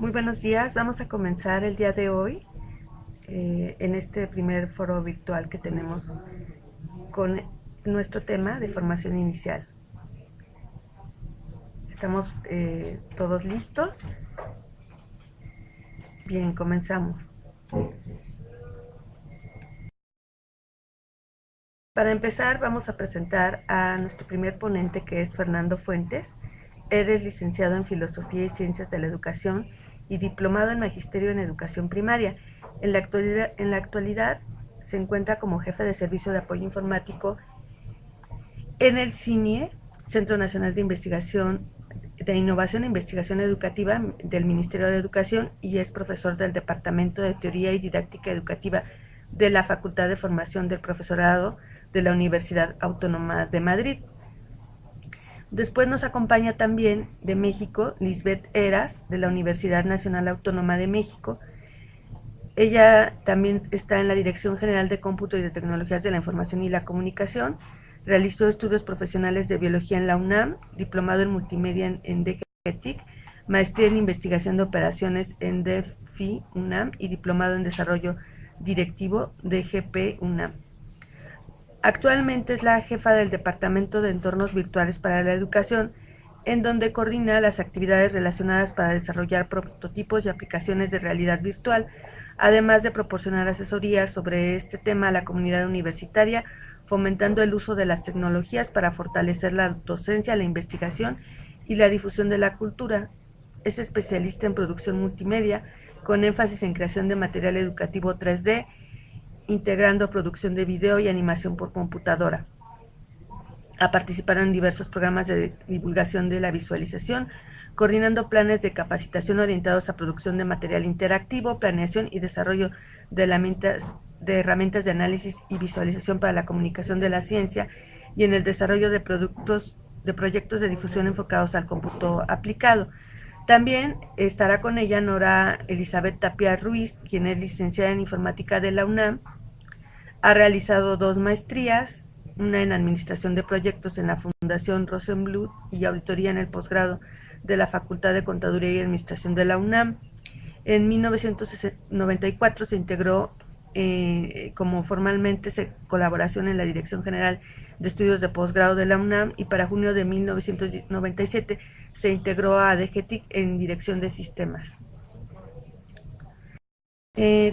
Muy buenos días, vamos a comenzar el día de hoy en este primer foro virtual que tenemos con nuestro tema de formación inicial. ¿Estamos todos listos? Bien, comenzamos. Para empezar, vamos a presentar a nuestro primer ponente, que es Fernando Fuentes. Él es licenciado en Filosofía y Ciencias de la Educación y diplomado en Magisterio en Educación Primaria. En la actualidad se encuentra como jefe de Servicio de Apoyo Informático en el CINIE, Centro Nacional de Investigación de Innovación e Investigación Educativa del Ministerio de Educación, y es profesor del Departamento de Teoría y Didáctica Educativa de la Facultad de Formación del Profesorado de la Universidad Autónoma de Madrid. Después nos acompaña también de México Lisbeth Heras, de la Universidad Nacional Autónoma de México. Ella también está en la Dirección General de Cómputo y de Tecnologías de la Información y la Comunicación. Realizó estudios profesionales de biología en la UNAM, diplomado en multimedia en DGTIC, maestría en investigación de operaciones en DEFI UNAM y diplomado en desarrollo directivo de GP UNAM. Actualmente es la jefa del Departamento de Entornos Virtuales para la Educación, en donde coordina las actividades relacionadas para desarrollar prototipos y aplicaciones de realidad virtual, además de proporcionar asesorías sobre este tema a la comunidad universitaria, fomentando el uso de las tecnologías para fortalecer la docencia, la investigación y la difusión de la cultura. Es especialista en producción multimedia, con énfasis en creación de material educativo 3D, integrando producción de video y animación por computadora. Ha participado en diversos programas de divulgación de la visualización, coordinando planes de capacitación orientados a producción de material interactivo, planeación y desarrollo de herramientas de análisis y visualización para la comunicación de la ciencia, y en el desarrollo de proyectos de difusión enfocados al cómputo aplicado. También estará con ella Nora Elizabeth Tapia Ruiz, quien es licenciada en informática de la UNAM. Ha realizado 2 maestrías, una en Administración de Proyectos en la Fundación Rosenbluth y auditoría en el posgrado de la Facultad de Contaduría y Administración de la UNAM. En 1994 se integró como formalmente colaboración en la Dirección General de Estudios de Posgrado de la UNAM, y para junio de 1997 se integró a DGTIC en Dirección de Sistemas.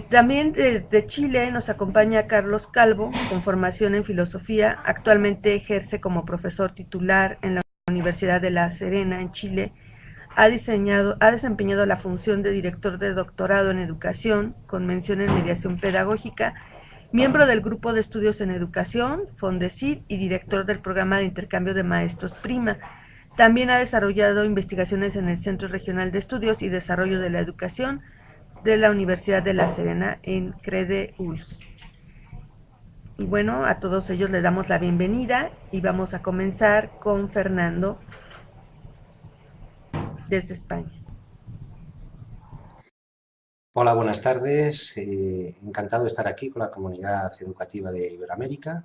También desde Chile nos acompaña Carlos Calvo, con formación en filosofía. Actualmente ejerce como profesor titular en la Universidad de La Serena, en Chile. Ha desempeñado la función de director de doctorado en educación, con mención en mediación pedagógica, miembro del Grupo de Estudios en Educación, FONDECID, y director del programa de intercambio de maestros PRIMA. También ha desarrollado investigaciones en el Centro Regional de Estudios y Desarrollo de la Educación de la Universidad de La Serena en CREDE-ULS. Y bueno, a todos ellos les damos la bienvenida y vamos a comenzar con Fernando desde España. Hola, buenas tardes. Encantado de estar aquí con la comunidad educativa de Iberoamérica,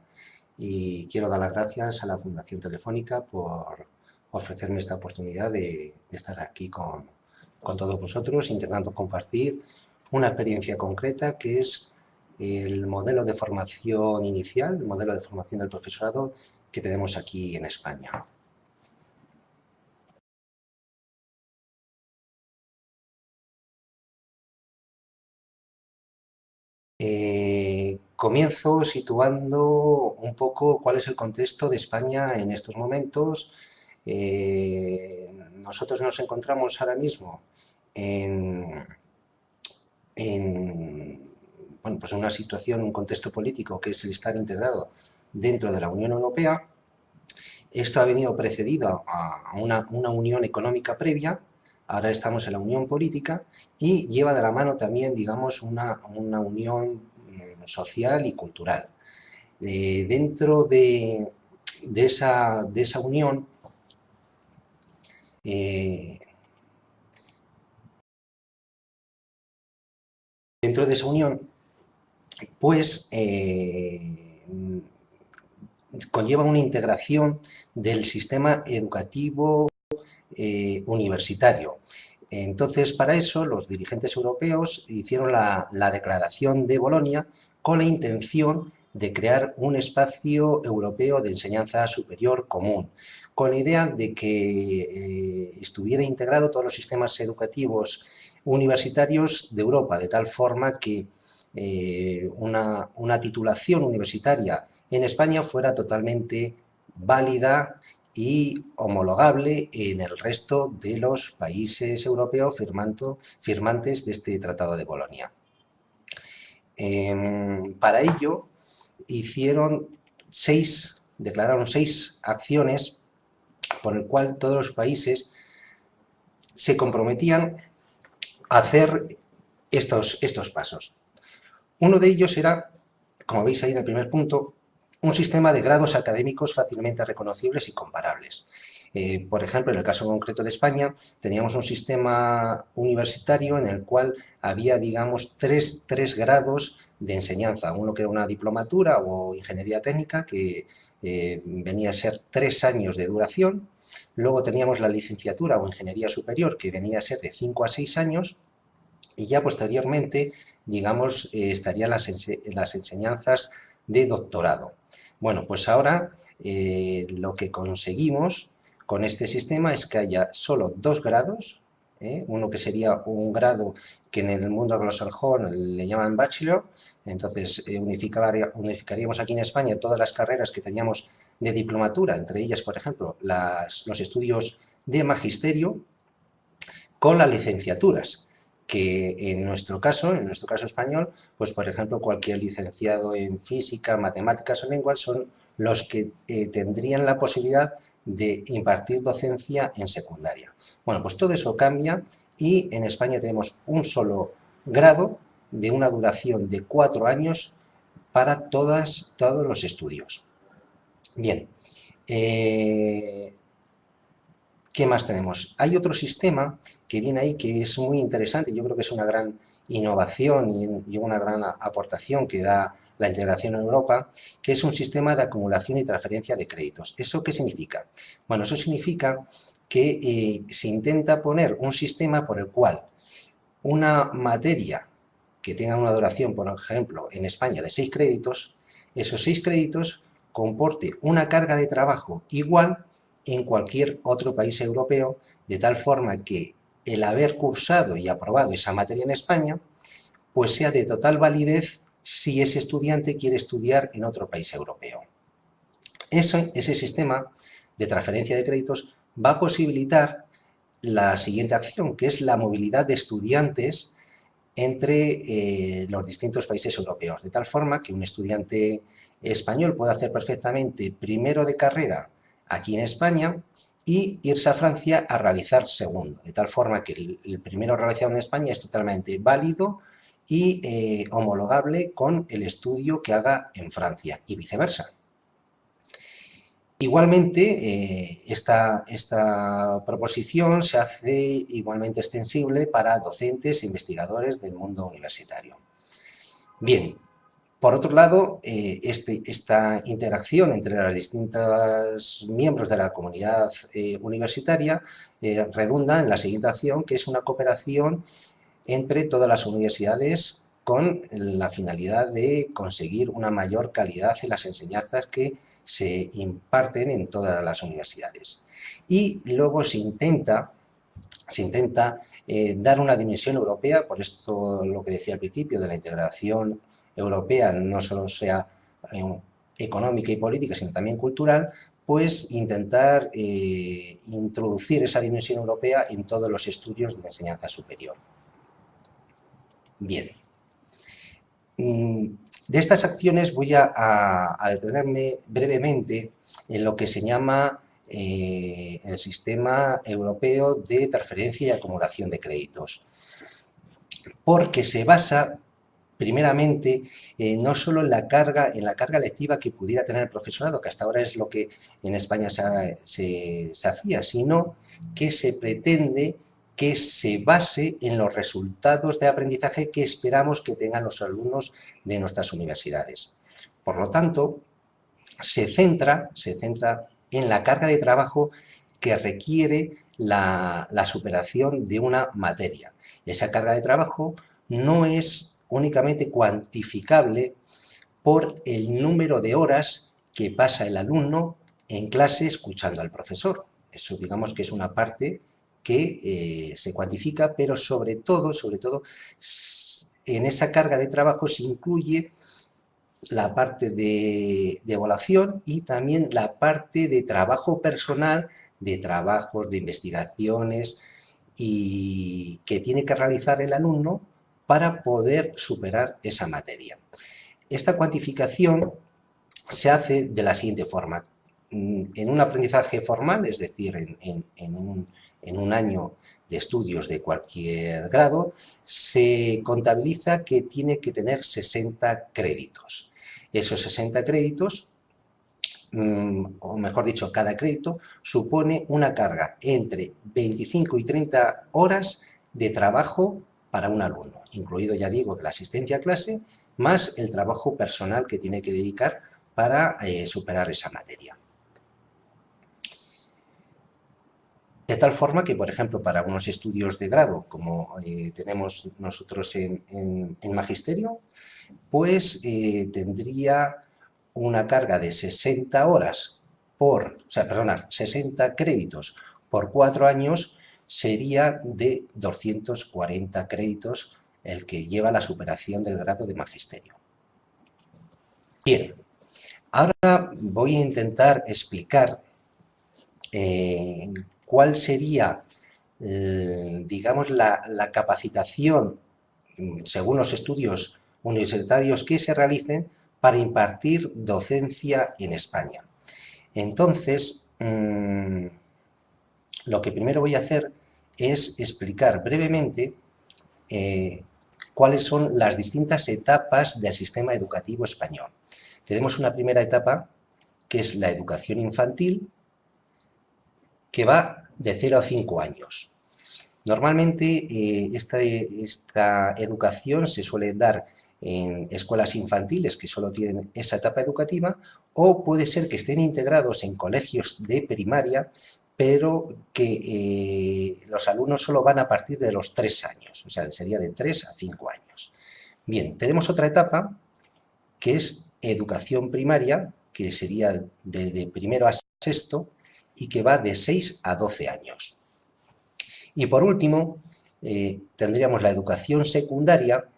y quiero dar las gracias a la Fundación Telefónica por ofrecerme esta oportunidad de estar aquí con todos vosotros, intentando compartir una experiencia concreta que es el modelo de formación inicial, el modelo de formación del profesorado que tenemos aquí en España. Comienzo situando un poco cuál es el contexto de España en estos momentos. Nosotros nos encontramos ahora mismo bueno, pues en una situación, un contexto político que es el estar integrado dentro de la Unión Europea. Esto ha venido precedido a una unión económica previa. Ahora estamos en la unión política y lleva de la mano también, digamos, una unión social y cultural. Dentro de esa unión, pues conlleva una integración del sistema educativo universitario. Entonces, para eso, los dirigentes europeos hicieron la Declaración de Bolonia con la intención de crear un espacio europeo de enseñanza superior común, con la idea de que estuviera integrado todos los sistemas educativos universitarios de Europa, de tal forma que una titulación universitaria en España fuera totalmente válida y homologable en el resto de los países europeos firmantes de este Tratado de Bolonia. Para ello declararon seis acciones por el cual todos los países se comprometían a hacer estos pasos. Uno de ellos era, como veis ahí en el primer punto, un sistema de grados académicos fácilmente reconocibles y comparables. Por ejemplo, en el caso concreto de España, teníamos un sistema universitario en el cual había, digamos, tres grados de enseñanza. Uno que era una diplomatura o ingeniería técnica, que venía a ser 3 años de duración. Luego teníamos la licenciatura o ingeniería superior, que venía a ser de 5 a 6 años. Y ya posteriormente, digamos, estarían las enseñanzas de doctorado. Bueno, pues ahora lo que conseguimos con este sistema es que haya solo 2 grados, uno que sería un grado que en el mundo anglosajón le llaman bachelor. Entonces unificaríamos aquí en España todas las carreras que teníamos de diplomatura, entre ellas, por ejemplo, los estudios de magisterio, con las licenciaturas, que en nuestro caso español, pues por ejemplo cualquier licenciado en física, matemáticas o lenguas son los que tendrían la posibilidad de impartir docencia en secundaria. Bueno, pues todo eso cambia y en España tenemos un solo grado de una duración de 4 años para todos los estudios. Bien, ¿qué más tenemos? Hay otro sistema que viene ahí que es muy interesante, yo creo que es una gran innovación y una gran aportación que da la integración en Europa, que es un sistema de acumulación y transferencia de créditos. ¿Eso qué significa? Bueno, eso significa que se intenta poner un sistema por el cual una materia que tenga una duración, por ejemplo, en España de 6 créditos, esos 6 créditos comporte una carga de trabajo igual en cualquier otro país europeo, de tal forma que el haber cursado y aprobado esa materia en España, pues sea de total validez si ese estudiante quiere estudiar en otro país europeo. Ese sistema de transferencia de créditos va a posibilitar la siguiente acción, que es la movilidad de estudiantes entre los distintos países europeos, de tal forma que un estudiante español puede hacer perfectamente primero de carrera aquí en España y irse a Francia a realizar segundo, de tal forma que el primero realizado en España es totalmente válido y homologable con el estudio que haga en Francia y viceversa. Igualmente, esta proposición se hace igualmente extensible para docentes e investigadores del mundo universitario. Bien, por otro lado, esta interacción entre los distintos miembros de la comunidad universitaria redunda en la siguiente acción, que es una cooperación entre todas las universidades con la finalidad de conseguir una mayor calidad en las enseñanzas que se imparten en todas las universidades. Y luego se intenta dar una dimensión europea, por esto lo que decía al principio de la integración europea, no solo sea económica y política, sino también cultural, pues intentar introducir esa dimensión europea en todos los estudios de enseñanza superior. Bien. De estas acciones voy a detenerme brevemente en lo que se llama el sistema europeo de transferencia y acumulación de créditos, porque se basa primeramente no solo en la carga lectiva que pudiera tener el profesorado, que hasta ahora es lo que en España se hacía, sino que se pretende que se base en los resultados de aprendizaje que esperamos que tengan los alumnos de nuestras universidades. Por lo tanto, se centra en la carga de trabajo que requiere la superación de una materia. Esa carga de trabajo no es únicamente cuantificable por el número de horas que pasa el alumno en clase escuchando al profesor. Eso digamos que es una parte que se cuantifica, pero sobre todo, en esa carga de trabajo se incluye la parte de evaluación y también la parte de trabajo personal, de trabajos, de investigaciones y que tiene que realizar el alumno para poder superar esa materia. Esta cuantificación se hace de la siguiente forma. En un aprendizaje formal, es decir, en un año de estudios de cualquier grado, se contabiliza que tiene que tener 60 créditos. Esos 60 créditos, o mejor dicho, cada crédito supone una carga entre 25 y 30 horas de trabajo para un alumno, incluido, ya digo, la asistencia a clase, más el trabajo personal que tiene que dedicar para superar esa materia. De tal forma que, por ejemplo, para unos estudios de grado, como tenemos nosotros en Magisterio, pues tendría una carga de 60 horas 60 créditos por 4 años, sería de 240 créditos el que lleva la superación del grado de Magisterio. Bien, ahora voy a intentar explicar cuál sería, digamos, la capacitación, según los estudios universitarios que se realicen, para impartir docencia en España. Entonces, lo que primero voy a hacer es explicar brevemente cuáles son las distintas etapas del sistema educativo español. Tenemos una primera etapa, que es la educación infantil, que va de 0 a 5 años. Normalmente esta educación se suele dar en escuelas infantiles que solo tienen esa etapa educativa, o puede ser que estén integrados en colegios de primaria, pero que los alumnos solo van a partir de los 3 años, o sea, sería de 3 a 5 años. Bien, tenemos otra etapa que es educación primaria, que sería de primero a sexto y que va de 6 a 12 años. Y por último, tendríamos la educación secundaria,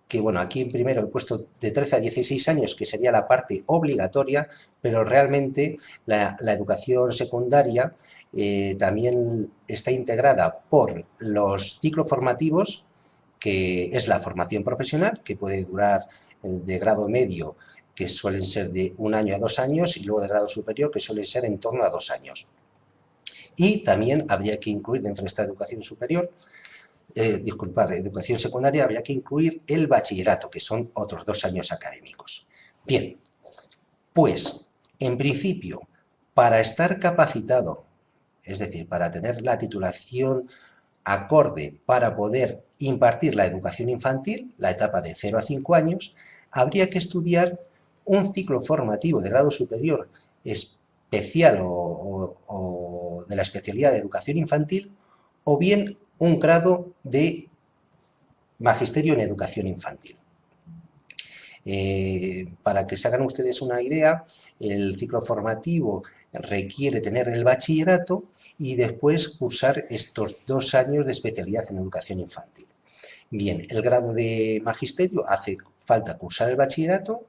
que bueno, aquí en primero he puesto de 13 a 16 años, que sería la parte obligatoria, pero realmente la educación secundaria también está integrada por los ciclos formativos, que es la formación profesional, que puede durar de grado medio, que suelen ser de 1 año a 2 años, y luego de grado superior, que suelen ser en torno a 2 años. Y también habría que incluir dentro de esta educación superior, educación secundaria, habría que incluir el bachillerato, que son otros 2 años académicos. Bien, pues, en principio, para estar capacitado, es decir, para tener la titulación acorde para poder impartir la educación infantil, la etapa de 0 a 5 años, habría que estudiar un ciclo formativo de grado superior especial o de la especialidad de educación infantil, o bien un grado de magisterio en educación infantil. Para que se hagan ustedes una idea, el ciclo formativo requiere tener el bachillerato y después cursar estos 2 años de especialidad en educación infantil. Bien, el grado de magisterio hace falta cursar el bachillerato,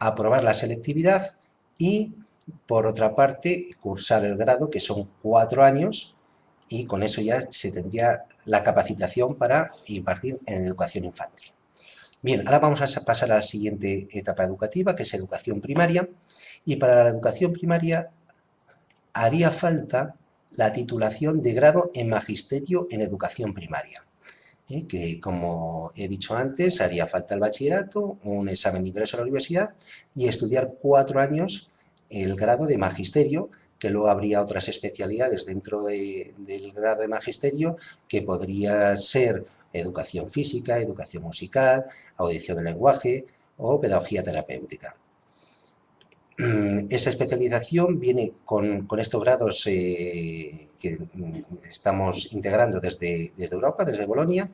aprobar la selectividad y, por otra parte, cursar el grado, que son 4 años, y con eso ya se tendría la capacitación para impartir en educación infantil. Bien, ahora vamos a pasar a la siguiente etapa educativa, que es educación primaria, y para la educación primaria haría falta la titulación de grado en magisterio en educación primaria, que, como he dicho antes, haría falta el bachillerato, un examen de ingreso a la universidad y estudiar 4 años el grado de magisterio, que luego habría otras especialidades dentro del grado de magisterio, que podría ser educación física, educación musical, audición del lenguaje o pedagogía terapéutica. Esa especialización viene con estos grados que estamos integrando desde Europa, desde Bolonia.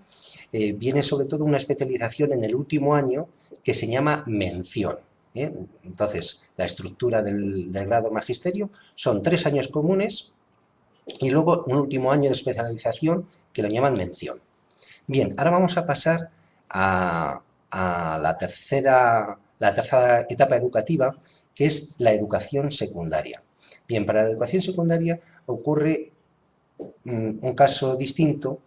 Viene sobre todo una especialización en el último año que se llama mención. Entonces, la estructura del grado magisterio son 3 años comunes y luego un último año de especialización que lo llaman mención. Bien, ahora vamos a pasar a la tercera etapa educativa, que es la educación secundaria. Bien, para la educación secundaria ocurre un caso distinto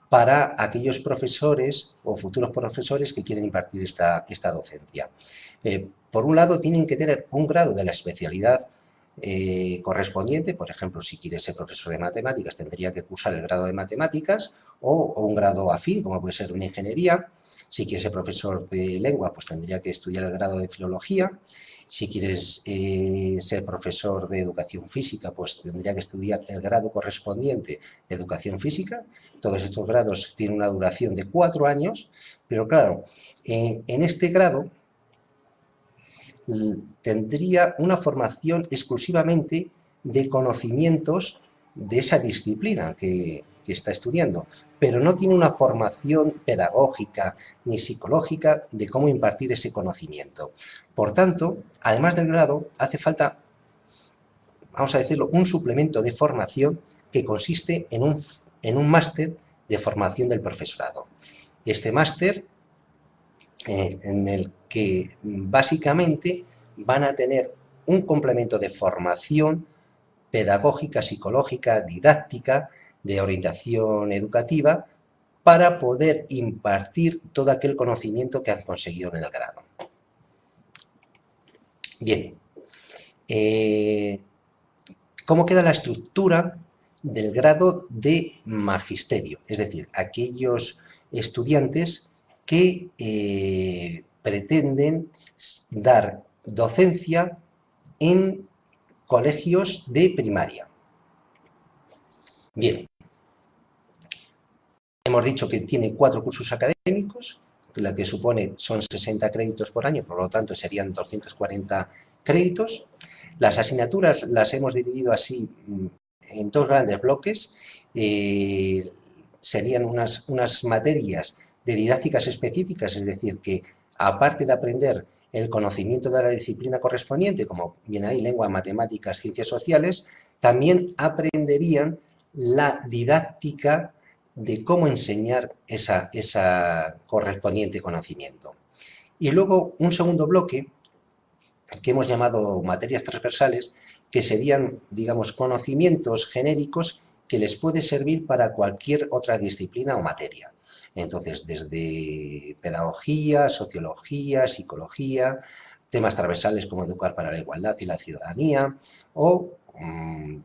para aquellos profesores o futuros profesores que quieren impartir esta docencia. Por un lado, tienen que tener un grado de la especialidad correspondiente. Por ejemplo, si quiere ser profesor de matemáticas, tendría que cursar el grado de matemáticas o un grado afín, como puede ser una ingeniería. Si quiere ser profesor de lengua, pues tendría que estudiar el grado de filología. Si quieres ser profesor de educación física, pues tendría que estudiar el grado correspondiente de educación física. Todos estos grados tienen una duración de 4 años, pero claro, en este grado tendría una formación exclusivamente de conocimientos de esa disciplina que está estudiando, pero no tiene una formación pedagógica ni psicológica de cómo impartir ese conocimiento. Por tanto, además del grado, hace falta, vamos a decirlo, un suplemento de formación que consiste en un máster de formación del profesorado. Este máster en el que básicamente van a tener un complemento de formación pedagógica, psicológica, didáctica, de orientación educativa, para poder impartir todo aquel conocimiento que han conseguido en el grado. Bien, ¿cómo queda la estructura del grado de magisterio? Es decir, aquellos estudiantes que pretenden dar docencia en colegios de primaria. Bien, hemos dicho que tiene 4 cursos académicos, lo que supone son 60 créditos por año, por lo tanto serían 240 créditos. Las asignaturas las hemos dividido así en 2 grandes bloques. Serían unas materias de didácticas específicas, es decir, que aparte de aprender el conocimiento de la disciplina correspondiente, como viene ahí, lengua, matemáticas, ciencias sociales, también aprenderían la didáctica de cómo enseñar esa correspondiente conocimiento. Y luego un segundo bloque que hemos llamado materias transversales, que serían, digamos, conocimientos genéricos que les puede servir para cualquier otra disciplina o materia. Entonces, desde pedagogía, sociología, psicología, temas transversales como educar para la igualdad y la ciudadanía, o,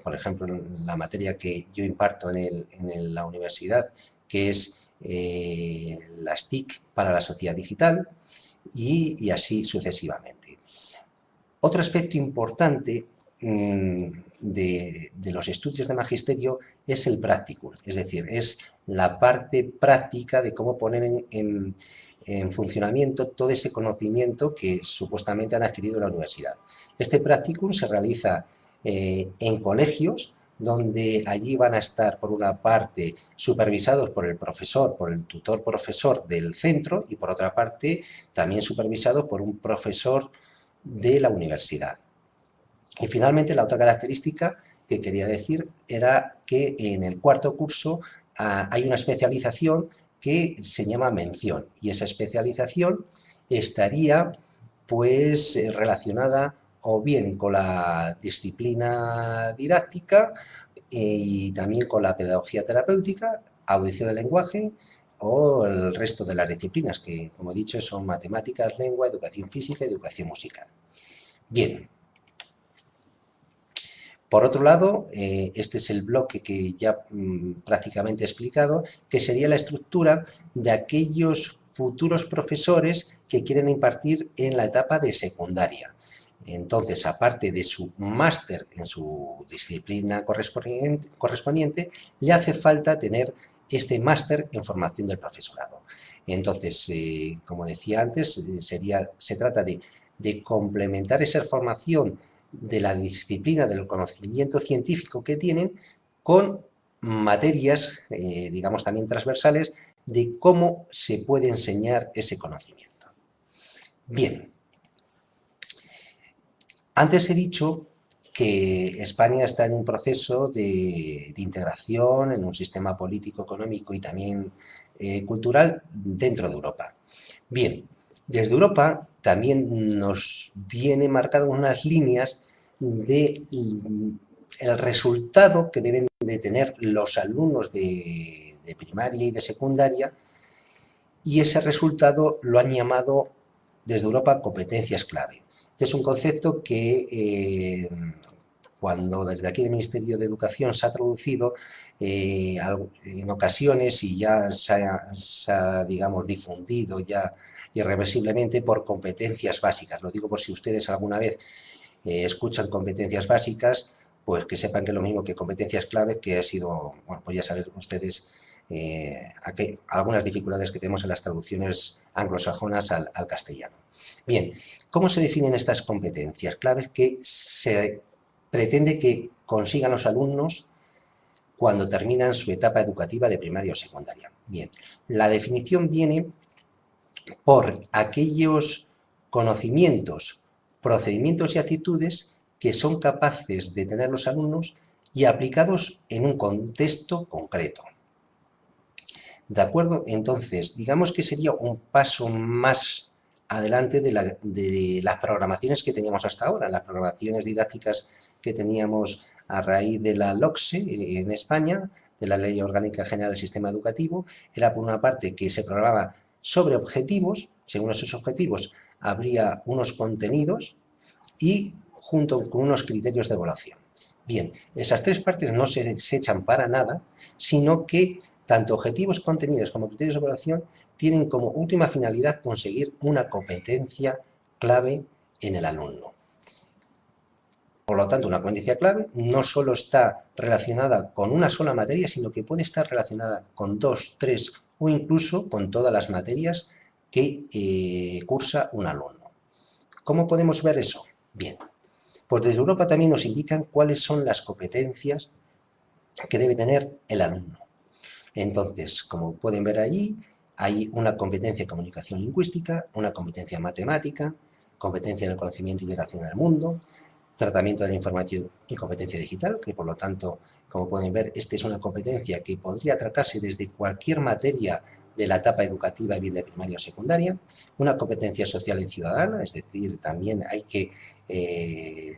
por ejemplo, la materia que yo imparto en la universidad, que es las TIC para la sociedad digital, y así sucesivamente. Otro aspecto importante de los estudios de magisterio es el practicum, es decir, es la parte práctica de cómo poner en funcionamiento todo ese conocimiento que supuestamente han adquirido en la universidad. Este practicum se realiza en colegios, donde allí van a estar, por una parte, supervisados por el profesor, por el tutor profesor del centro, y por otra parte, también supervisados por un profesor de la universidad. Y finalmente, la otra característica que quería decir era que en el 4º curso hay una especialización que se llama mención, y esa especialización estaría pues relacionada o bien con la disciplina didáctica y también con la pedagogía terapéutica, audición del lenguaje o el resto de las disciplinas que, como he dicho, son matemáticas, lengua, educación física y educación musical. Bien. Por otro lado, este es el bloque que ya prácticamente he explicado, que sería la estructura de aquellos futuros profesores que quieren impartir en la etapa de secundaria. Entonces, aparte de su máster en su disciplina correspondiente, le hace falta tener este máster en formación del profesorado. Entonces, como decía antes, se trata de de complementar esa formación de la disciplina del conocimiento científico que tienen con materias, digamos también transversales, de cómo se puede enseñar ese conocimiento. Bien, antes he dicho que España está en un proceso de integración en un sistema político, económico y también cultural dentro de Europa. Bien, desde Europa también nos vienen marcadas unas líneas de el resultado que deben de tener los alumnos de primaria y de secundaria, y ese resultado lo han llamado desde Europa competencias clave. Este es un concepto que cuando desde aquí del Ministerio de Educación se ha traducido en ocasiones y ya se ha, digamos, difundido ya irreversiblemente por competencias básicas. Lo digo por si ustedes alguna vez escuchan competencias básicas, pues que sepan que es lo mismo que competencias clave, que ha sido, bueno, pues ya saben ustedes algunas dificultades que tenemos en las traducciones anglosajonas al castellano. Bien, ¿cómo se definen estas competencias claves que se pretende que consigan los alumnos cuando terminan su etapa educativa de primaria o secundaria? Bien, la definición viene por aquellos conocimientos, procedimientos y actitudes que son capaces de tener los alumnos y aplicados en un contexto concreto. ¿De acuerdo? Entonces, digamos que sería un paso más adelante de las programaciones que teníamos hasta ahora, las programaciones didácticas que teníamos a raíz de la LOCSE en España, de la Ley Orgánica General del Sistema Educativo. Era por una parte que se programaba sobre objetivos, según esos objetivos habría unos contenidos y junto con unos criterios de evaluación. Bien, esas tres partes no se desechan para nada, sino que tanto objetivos, contenidos como criterios de evaluación tienen como última finalidad conseguir una competencia clave en el alumno. Por lo tanto, una competencia clave no solo está relacionada con una sola materia, sino que puede estar relacionada con 2, 3 o incluso con todas las materias que cursa un alumno. ¿Cómo podemos ver eso? Bien, pues desde Europa también nos indican cuáles son las competencias que debe tener el alumno. Entonces, como pueden ver allí, hay una competencia de comunicación lingüística, una competencia matemática, competencia en el conocimiento y integración del mundo, tratamiento de la información y competencia digital, que por lo tanto, como pueden ver, esta es una competencia que podría tratarse desde cualquier materia de la etapa educativa, bien de primaria o secundaria, una competencia social y ciudadana, es decir, también hay que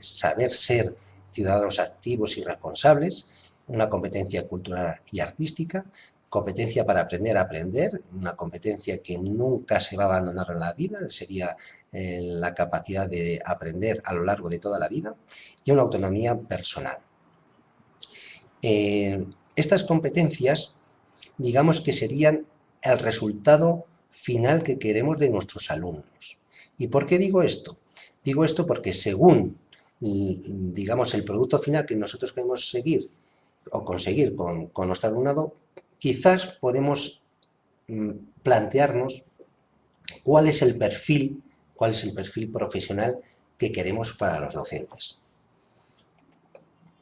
saber ser ciudadanos activos y responsables, una competencia cultural y artística, competencia para aprender a aprender, una competencia que nunca se va a abandonar en la vida, sería la capacidad de aprender a lo largo de toda la vida, y una autonomía personal. Estas competencias, digamos que serían el resultado final que queremos de nuestros alumnos. ¿Y por qué digo esto? Digo esto porque según, digamos, el producto final que nosotros queremos seguir o conseguir con nuestro alumnado, quizás podemos plantearnos cuál es el perfil profesional que queremos para los docentes.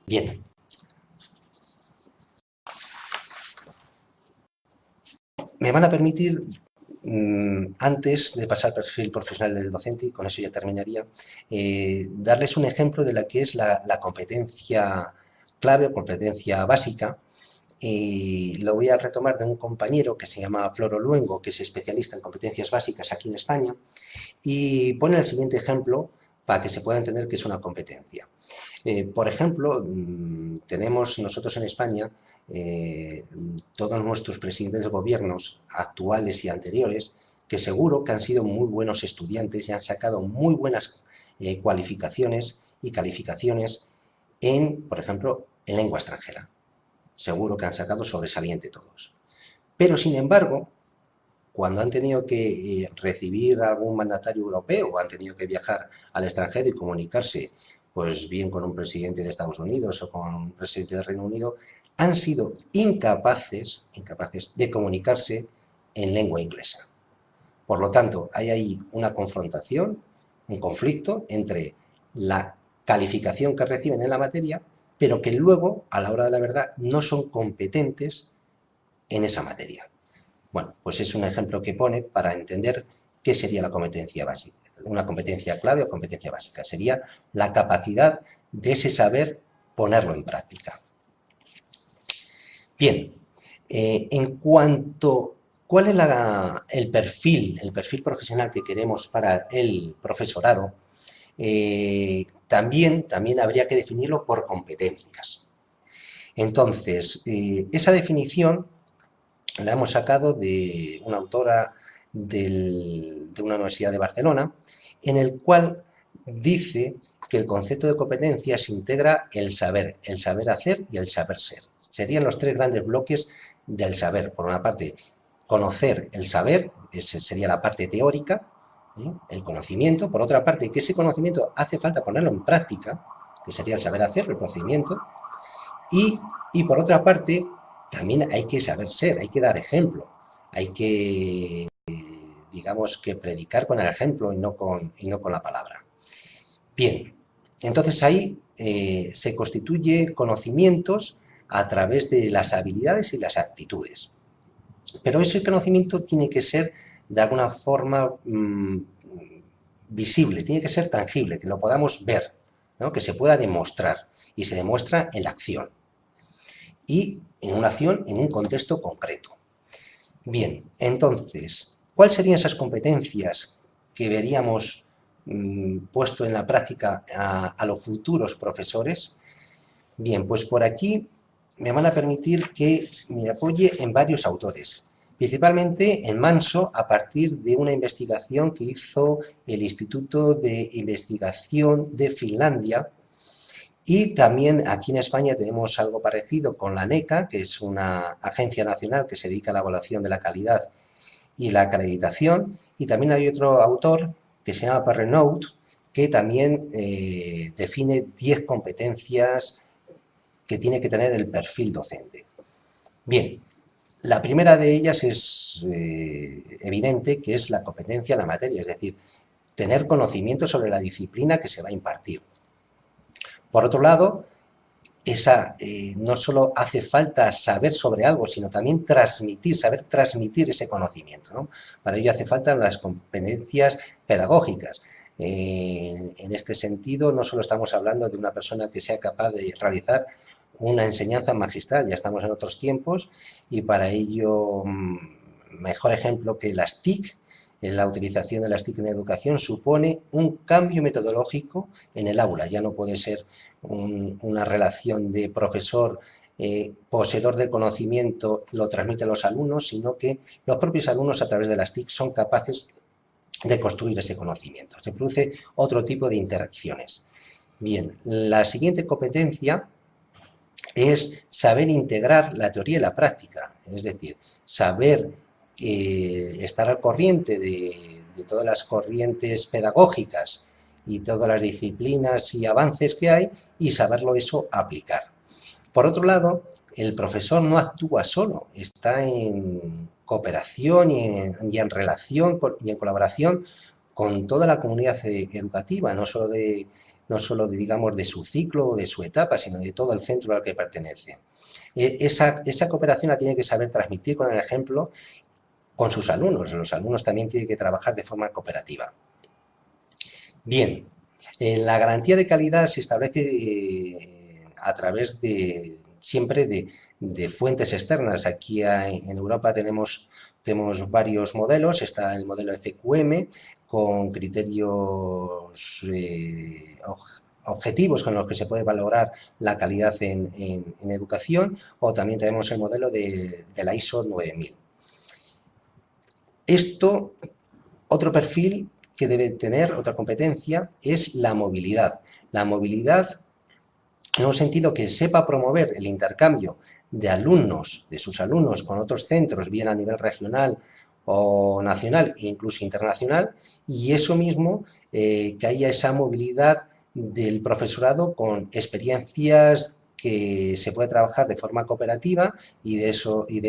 Bien. Me van a permitir, antes de pasar al perfil profesional del docente, y con eso ya terminaría, darles un ejemplo de la que es la competencia clave o competencia básica. Y lo voy a retomar de un compañero que se llama Floro Luengo, que es especialista en competencias básicas aquí en España, y pone el siguiente ejemplo para que se pueda entender qué es una competencia. Por ejemplo, tenemos nosotros en España todos nuestros presidentes de gobiernos actuales y anteriores, que seguro que han sido muy buenos estudiantes y han sacado muy buenas cualificaciones y calificaciones en, por ejemplo, en lengua extranjera. Seguro que han sacado sobresaliente todos. Pero, sin embargo, cuando han tenido que recibir a algún mandatario europeo o han tenido que viajar al extranjero y comunicarse, pues bien con un presidente de Estados Unidos o con un presidente del Reino Unido, han sido incapaces de comunicarse en lengua inglesa. Por lo tanto, hay ahí una confrontación, un conflicto entre la calificación que reciben en la materia, pero que luego, a la hora de la verdad, no son competentes en esa materia. Bueno, pues es un ejemplo que pone para entender qué sería la competencia básica. Una competencia clave o competencia básica sería la capacidad de ese saber ponerlo en práctica. Bien, en cuanto ¿cuál es el perfil profesional que queremos para el profesorado? También habría que definirlo por competencias. Entonces, esa definición la hemos sacado de una autora de una universidad de Barcelona, en el cual dice que el concepto de competencias integra el saber hacer y el saber ser. Serían los tres grandes bloques del saber. Por una parte, conocer el saber, esa sería la parte teórica, el conocimiento. Por otra parte, que ese conocimiento hace falta ponerlo en práctica, que sería el saber hacer, el procedimiento. Y por otra parte, también hay que saber ser, hay que dar ejemplo, hay que, digamos, que predicar con el ejemplo y no con la palabra. Bien, entonces ahí se constituye conocimientos a través de las habilidades y las actitudes. Pero ese conocimiento tiene que ser de alguna forma visible, tiene que ser tangible, que lo podamos ver, ¿no? Que se pueda demostrar, y se demuestra en la acción. Y en una acción en un contexto concreto. Bien, entonces, ¿cuáles serían esas competencias que veríamos puesto en la práctica a los futuros profesores? Bien, pues por aquí me van a permitir que me apoye en varios autores, principalmente en Manso, a partir de una investigación que hizo el Instituto de Investigación de Finlandia. Y también aquí en España tenemos algo parecido con la NECA, que es una agencia nacional que se dedica a la evaluación de la calidad y la acreditación. Y también hay otro autor que se llama Perrenoud, que también define 10 competencias que tiene que tener el perfil docente. Bien, la primera de ellas es evidente, que es la competencia en la materia, es decir, tener conocimiento sobre la disciplina que se va a impartir. Por otro lado, no solo hace falta saber sobre algo, sino también saber transmitir ese conocimiento, ¿no? Para ello hace falta las competencias pedagógicas. En este sentido, no solo estamos hablando de una persona que sea capaz de realizar una enseñanza magistral, ya estamos en otros tiempos, y para ello, mejor ejemplo que las TIC, la utilización de las TIC en educación supone un cambio metodológico en el aula. Ya no puede ser una relación de profesor poseedor del conocimiento, lo transmite a los alumnos, sino que los propios alumnos a través de las TIC son capaces de construir ese conocimiento. Se produce otro tipo de interacciones. Bien, la siguiente competencia es saber integrar la teoría y la práctica, es decir, saber estar al corriente de todas las corrientes pedagógicas y todas las disciplinas y avances que hay y saberlo eso aplicar. Por otro lado, el profesor no actúa solo, está en cooperación y en relación y en colaboración con toda la comunidad educativa, no solo digamos, de su ciclo o de su etapa, sino de todo el centro al que pertenece. Esa cooperación la tiene que saber transmitir con el ejemplo con sus alumnos. Los alumnos también tienen que trabajar de forma cooperativa. Bien, la garantía de calidad se establece a través siempre de fuentes externas. Aquí en Europa tenemos varios modelos. Está el modelo FQM con criterios objetivos con los que se puede valorar la calidad en educación, o también tenemos el modelo de la ISO 9000. Otro perfil que debe tener, otra competencia, es la movilidad. La movilidad en un sentido que sepa promover el intercambio de alumnos, de sus alumnos con otros centros, bien a nivel regional o nacional e incluso internacional, y eso mismo, que haya esa movilidad del profesorado con experiencias que se puede trabajar de forma cooperativa, y de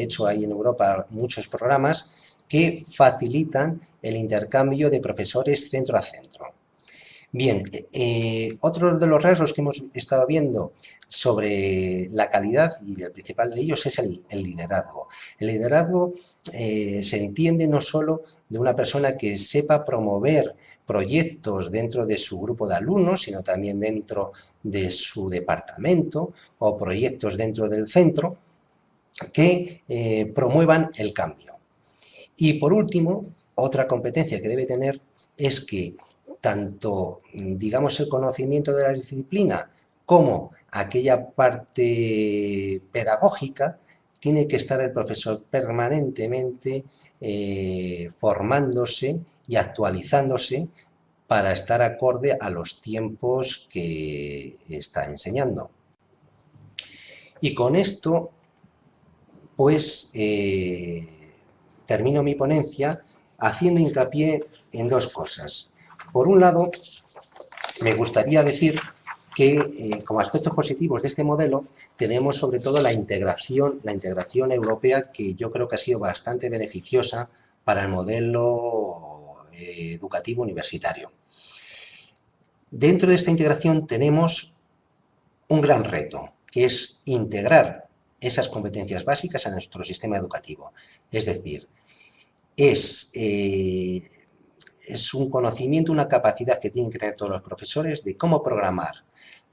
hecho hay en Europa muchos programas que facilitan el intercambio de profesores centro a centro. Bien, otro de los rasgos que hemos estado viendo sobre la calidad, y el principal de ellos, es el liderazgo. El liderazgo se entiende no solo de una persona que sepa promover proyectos dentro de su grupo de alumnos, sino también dentro de su departamento o proyectos dentro del centro que promuevan el cambio. Y por último, otra competencia que debe tener es que tanto, digamos, el conocimiento de la disciplina como aquella parte pedagógica, tiene que estar el profesor permanentemente formándose y actualizándose para estar acorde a los tiempos que está enseñando. Y con esto, pues, termino mi ponencia haciendo hincapié en dos cosas. Por un lado, me gustaría decir que como aspectos positivos de este modelo tenemos sobre todo la integración europea, que yo creo que ha sido bastante beneficiosa para el modelo educativo universitario. Dentro de esta integración tenemos un gran reto, que es integrar esas competencias básicas a nuestro sistema educativo. Es decir, es un conocimiento, una capacidad que tienen que tener todos los profesores de cómo programar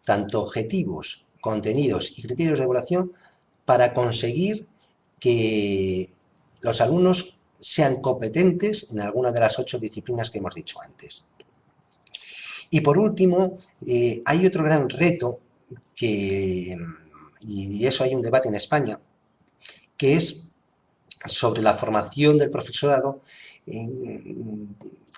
tanto objetivos, contenidos y criterios de evaluación para conseguir que los alumnos sean competentes en alguna de las 8 disciplinas que hemos dicho antes. Y por último, hay otro gran reto y eso hay un debate en España, que es sobre la formación del profesorado.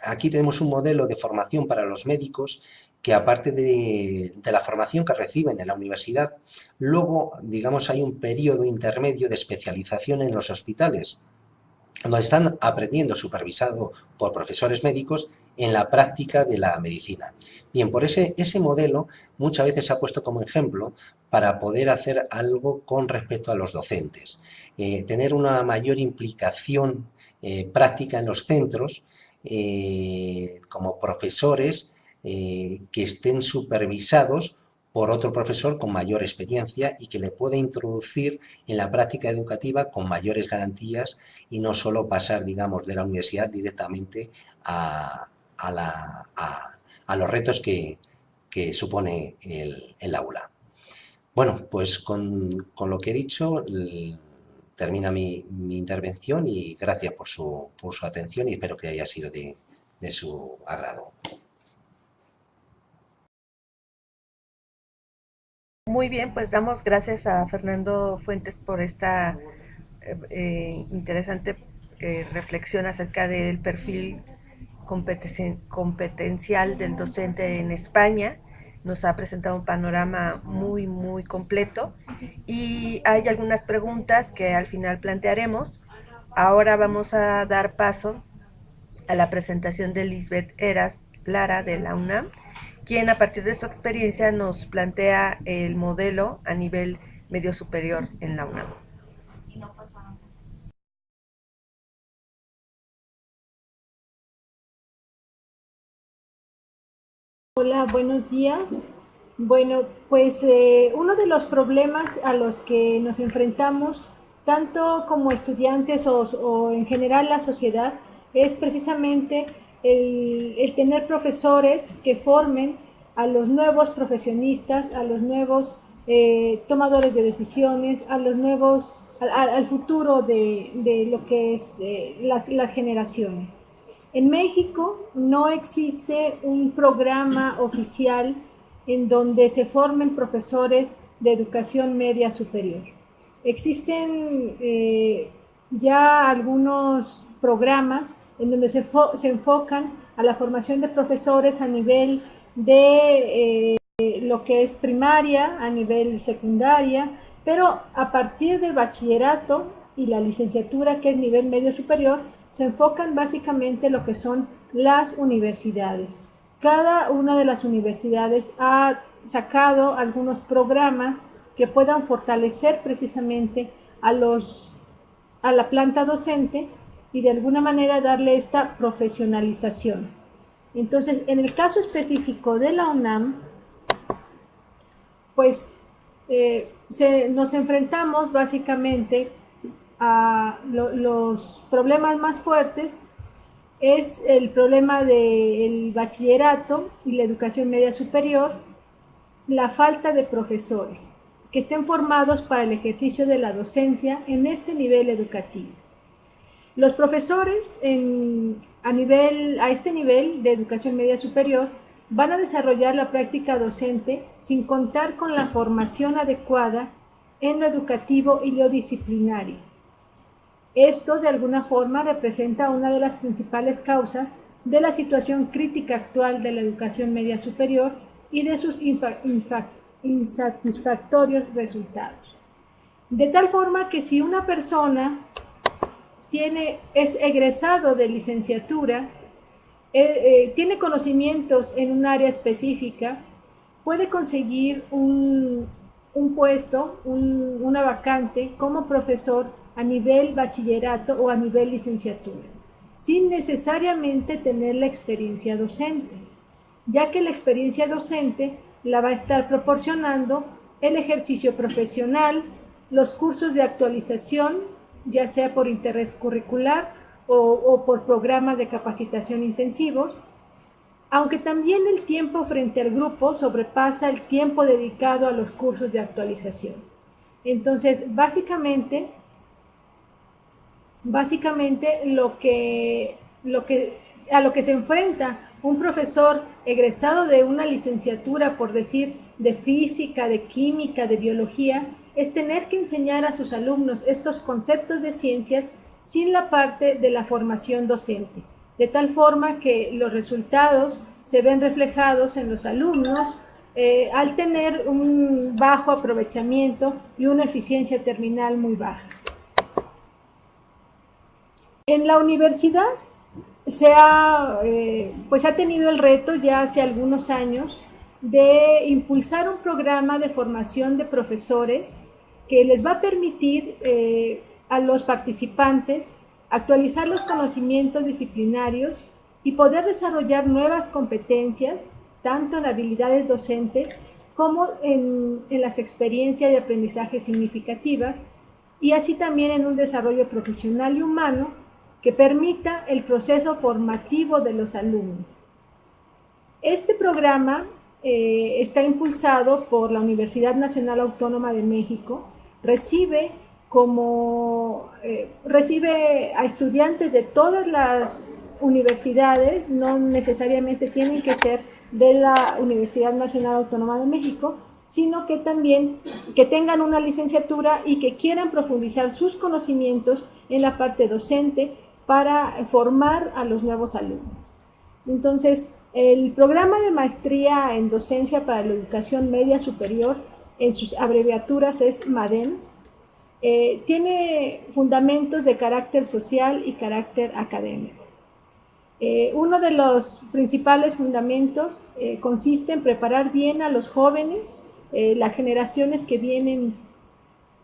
Aquí tenemos un modelo de formación para los médicos que, aparte de la formación que reciben en la universidad, luego, digamos, hay un periodo intermedio de especialización en los hospitales, donde están aprendiendo, supervisado por profesores médicos, en la práctica de la medicina. Bien, por ese modelo muchas veces se ha puesto como ejemplo para poder hacer algo con respecto a los docentes. Tener una mayor implicación práctica en los centros, como profesores que estén supervisados por otro profesor con mayor experiencia y que le pueda introducir en la práctica educativa con mayores garantías y no solo pasar, digamos, de la universidad directamente a los retos que supone el aula. Bueno, pues con lo que he dicho termina mi intervención y gracias por su atención y espero que haya sido de su agrado. Muy bien, pues damos gracias a Fernando Fuentes por esta interesante reflexión acerca del perfil competencial del docente en España. Nos ha presentado un panorama muy, muy completo y hay algunas preguntas que al final plantearemos. Ahora vamos a dar paso a la presentación de Lisbeth Heras Lara de la UNAM, quien a partir de su experiencia nos plantea el modelo a nivel medio superior en la UNAM. Hola, buenos días. Bueno, pues uno de los problemas a los que nos enfrentamos, tanto como estudiantes o en general la sociedad, es precisamente el tener profesores que formen a los nuevos profesionistas, a los nuevos tomadores de decisiones, a los nuevos, al futuro de lo que es las generaciones. En México no existe un programa oficial en donde se formen profesores de educación media superior. Existen ya algunos programas en donde se enfocan a la formación de profesores a nivel de lo que es primaria, a nivel secundaria, pero a partir del bachillerato y la licenciatura, que es nivel medio superior, se enfocan básicamente en lo que son las universidades. Cada una de las universidades ha sacado algunos programas que puedan fortalecer precisamente a la planta docente y de alguna manera darle esta profesionalización. Entonces, en el caso específico de la UNAM, pues nos enfrentamos básicamente a los problemas más fuertes. Es el problema del bachillerato y la educación media superior, la falta de profesores que estén formados para el ejercicio de la docencia en este nivel educativo. Los profesores a este nivel de educación media superior van a desarrollar la práctica docente sin contar con la formación adecuada en lo educativo y lo disciplinario. Esto, de alguna forma, representa una de las principales causas de la situación crítica actual de la educación media superior y de sus insatisfactorios resultados. De tal forma que si una persona es egresado de licenciatura, tiene conocimientos en un área específica, puede conseguir un puesto, una vacante como profesor a nivel bachillerato o a nivel licenciatura, sin necesariamente tener la experiencia docente, ya que la experiencia docente la va a estar proporcionando el ejercicio profesional, los cursos de actualización, ya sea por interés curricular o por programas de capacitación intensivos, aunque también el tiempo frente al grupo sobrepasa el tiempo dedicado a los cursos de actualización. Entonces, básicamente a lo que se enfrenta un profesor egresado de una licenciatura, por decir, de física, de química, de biología, es tener que enseñar a sus alumnos estos conceptos de ciencias sin la parte de la formación docente, de tal forma que los resultados se ven reflejados en los alumnos al tener un bajo aprovechamiento y una eficiencia terminal muy baja. En la universidad pues ha tenido el reto ya hace algunos años de impulsar un programa de formación de profesores que les va a permitir a los participantes actualizar los conocimientos disciplinarios y poder desarrollar nuevas competencias, tanto en habilidades docentes como en las experiencias de aprendizaje significativas, y así también en un desarrollo profesional y humano que permita el proceso formativo de los alumnos. Este programa está impulsado por la Universidad Nacional Autónoma de México, recibe a estudiantes de todas las universidades, no necesariamente tienen que ser de la Universidad Nacional Autónoma de México, sino que también que tengan una licenciatura y que quieran profundizar sus conocimientos en la parte docente para formar a los nuevos alumnos. Entonces, el programa de maestría en docencia para la educación media superior, en sus abreviaturas es MADEMS, tiene fundamentos de carácter social y carácter académico. Uno de los principales fundamentos consiste en preparar bien a los jóvenes, las generaciones que vienen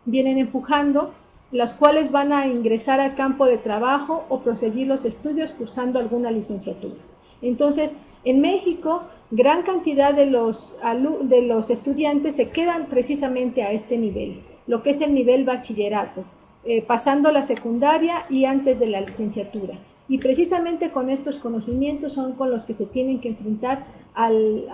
empujando, las cuales van a ingresar al campo de trabajo o proseguir los estudios cursando alguna licenciatura. Entonces, en México, gran cantidad de los estudiantes se quedan precisamente a este nivel, lo que es el nivel bachillerato, pasando la secundaria y antes de la licenciatura. Y precisamente con estos conocimientos son con los que se tienen que enfrentar al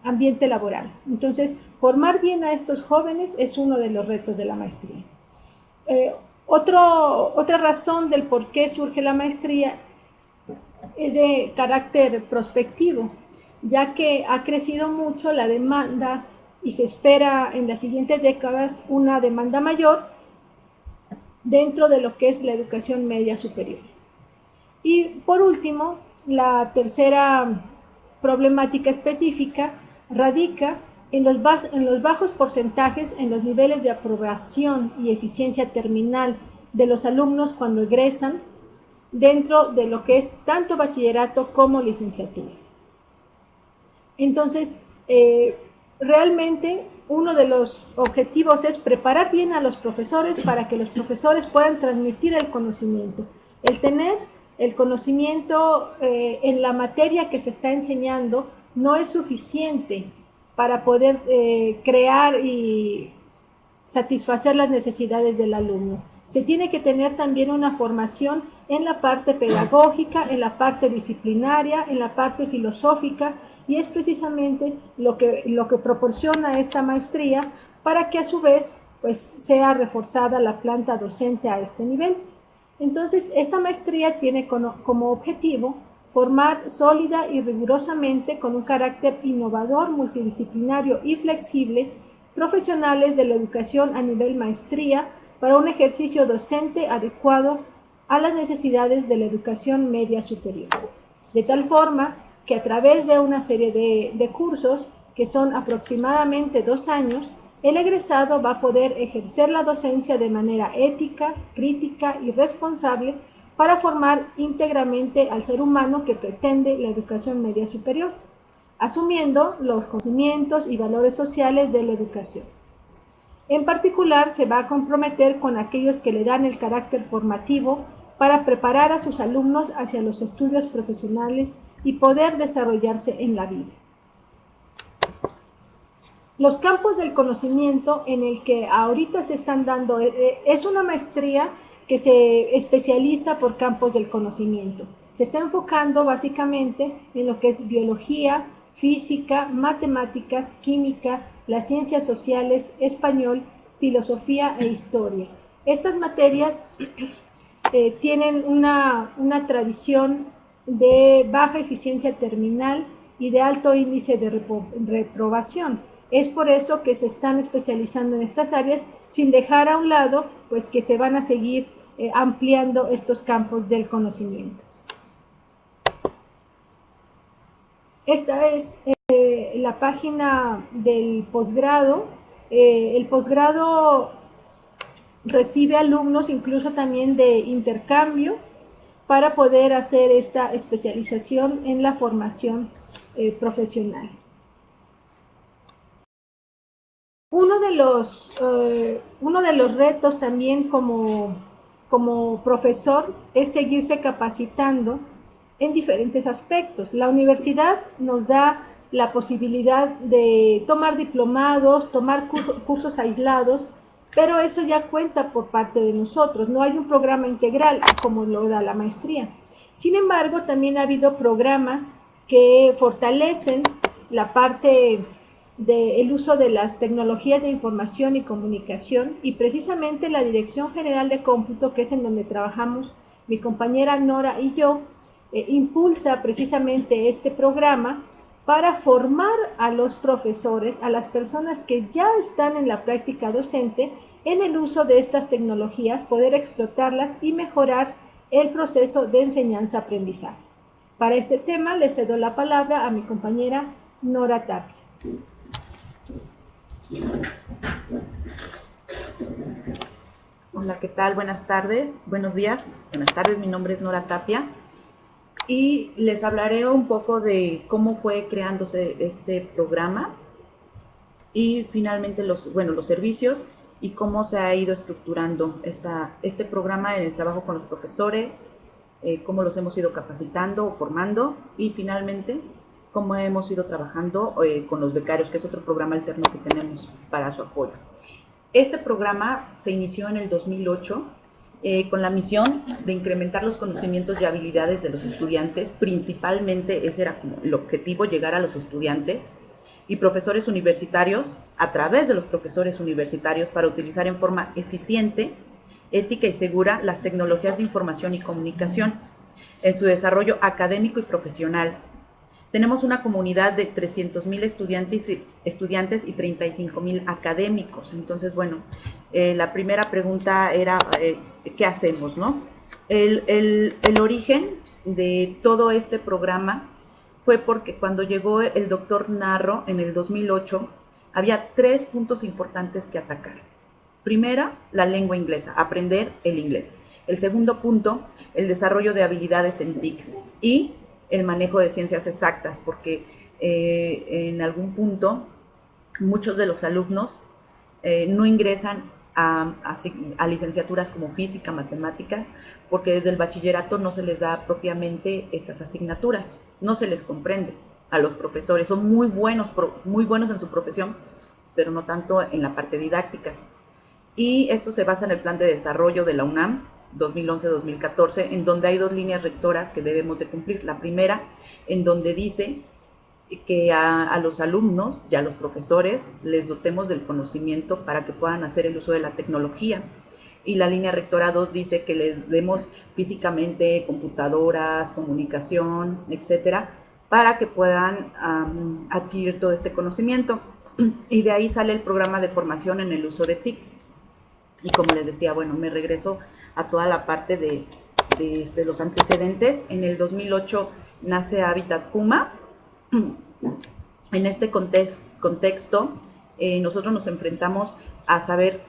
ambiente laboral. Entonces, formar bien a estos jóvenes es uno de los retos de la maestría. Otra razón del por qué surge la maestría es de carácter prospectivo, ya que ha crecido mucho la demanda y se espera en las siguientes décadas una demanda mayor dentro de lo que es la educación media superior. Y por último, la tercera problemática específica radica en los bajos porcentajes en los niveles de aprobación y eficiencia terminal de los alumnos cuando egresan dentro de lo que es tanto bachillerato como licenciatura. Entonces, realmente uno de los objetivos es preparar bien a los profesores para que los profesores puedan transmitir el conocimiento, el tener el conocimiento en la materia que se está enseñando no es suficiente para poder crear y satisfacer las necesidades del alumno. Se tiene que tener también una formación en la parte pedagógica, en la parte disciplinaria, en la parte filosófica, y es precisamente lo que proporciona esta maestría para que a su vez pues, sea reforzada la planta docente a este nivel. Entonces, esta maestría tiene como objetivo formar sólida y rigurosamente, con un carácter innovador, multidisciplinario y flexible, profesionales de la educación a nivel maestría para un ejercicio docente adecuado a las necesidades de la educación media superior. De tal forma que a través de una serie de cursos, que son aproximadamente 2 años, el egresado va a poder ejercer la docencia de manera ética, crítica y responsable para formar íntegramente al ser humano que pretende la educación media superior, asumiendo los conocimientos y valores sociales de la educación. En particular, se va a comprometer con aquellos que le dan el carácter formativo para preparar a sus alumnos hacia los estudios profesionales y poder desarrollarse en la vida. Los campos del conocimiento en el que ahorita se están dando es una maestría que se especializa por campos del conocimiento. Se está enfocando básicamente en lo que es biología, física, matemáticas, química, las ciencias sociales, español, filosofía e historia. Estas materias tienen una tradición de baja eficiencia terminal y de alto índice de reprobación. Es por eso que se están especializando en estas áreas, sin dejar a un lado pues, que se van a seguir ampliando estos campos del conocimiento. Esta es la página del posgrado. El posgrado recibe alumnos incluso también de intercambio para poder hacer esta especialización en la formación profesional. Uno de los retos también como profesor es seguirse capacitando en diferentes aspectos. La universidad nos da la posibilidad de tomar diplomados, tomar cursos aislados, pero eso ya cuenta por parte de nosotros. No hay un programa integral como lo da la maestría. Sin embargo, también ha habido programas que fortalecen la parte del uso de las tecnologías de información y comunicación, y precisamente la Dirección General de Cómputo, que es en donde trabajamos mi compañera Nora y yo, impulsa precisamente este programa para formar a los profesores, a las personas que ya están en la práctica docente, en el uso de estas tecnologías, poder explotarlas y mejorar el proceso de enseñanza-aprendizaje. Para este tema le cedo la palabra a mi compañera Nora Tapia. Hola, ¿qué tal? Buenas tardes, buenos días, buenas tardes. Mi nombre es Nora Tapia y les hablaré un poco de cómo fue creándose este programa y finalmente los servicios y cómo se ha ido estructurando este programa en el trabajo con los profesores, cómo los hemos ido capacitando o formando y finalmente cómo hemos ido trabajando con los becarios, que es otro programa alterno que tenemos para su apoyo. Este programa se inició en el 2008 con la misión de incrementar los conocimientos y habilidades de los estudiantes. Principalmente ese era como el objetivo, llegar a los estudiantes y profesores universitarios, a través de los profesores universitarios, para utilizar en forma eficiente, ética y segura las tecnologías de información y comunicación en su desarrollo académico y profesional. Tenemos una comunidad de 300,000 estudiantes y 35,000 académicos. Entonces, bueno, la primera pregunta era, ¿qué hacemos, no? El origen de todo este programa fue porque cuando llegó el doctor Narro en el 2008, había 3 puntos importantes que atacar. Primera, la lengua inglesa, aprender el inglés. El segundo punto, el desarrollo de habilidades en TIC y el manejo de ciencias exactas, porque en algún punto muchos de los alumnos no ingresan a licenciaturas como física, matemáticas, porque desde el bachillerato no se les da propiamente estas asignaturas, no se les comprende a los profesores. Son muy buenos en su profesión, pero no tanto en la parte didáctica. Y esto se basa en el plan de desarrollo de la UNAM 2011-2014, en donde hay 2 líneas rectoras que debemos de cumplir. La primera, en donde dice que a los alumnos y a los profesores les dotemos del conocimiento para que puedan hacer el uso de la tecnología. Y la línea rectora 2 dice que les demos físicamente computadoras, comunicación, etcétera, para que puedan adquirir todo este conocimiento. Y de ahí sale el programa de formación en el uso de TIC. Y como les decía, bueno, me regreso a toda la parte de los antecedentes. En el 2008 nace Hábitat Puma. En este contexto, nosotros nos enfrentamos a saber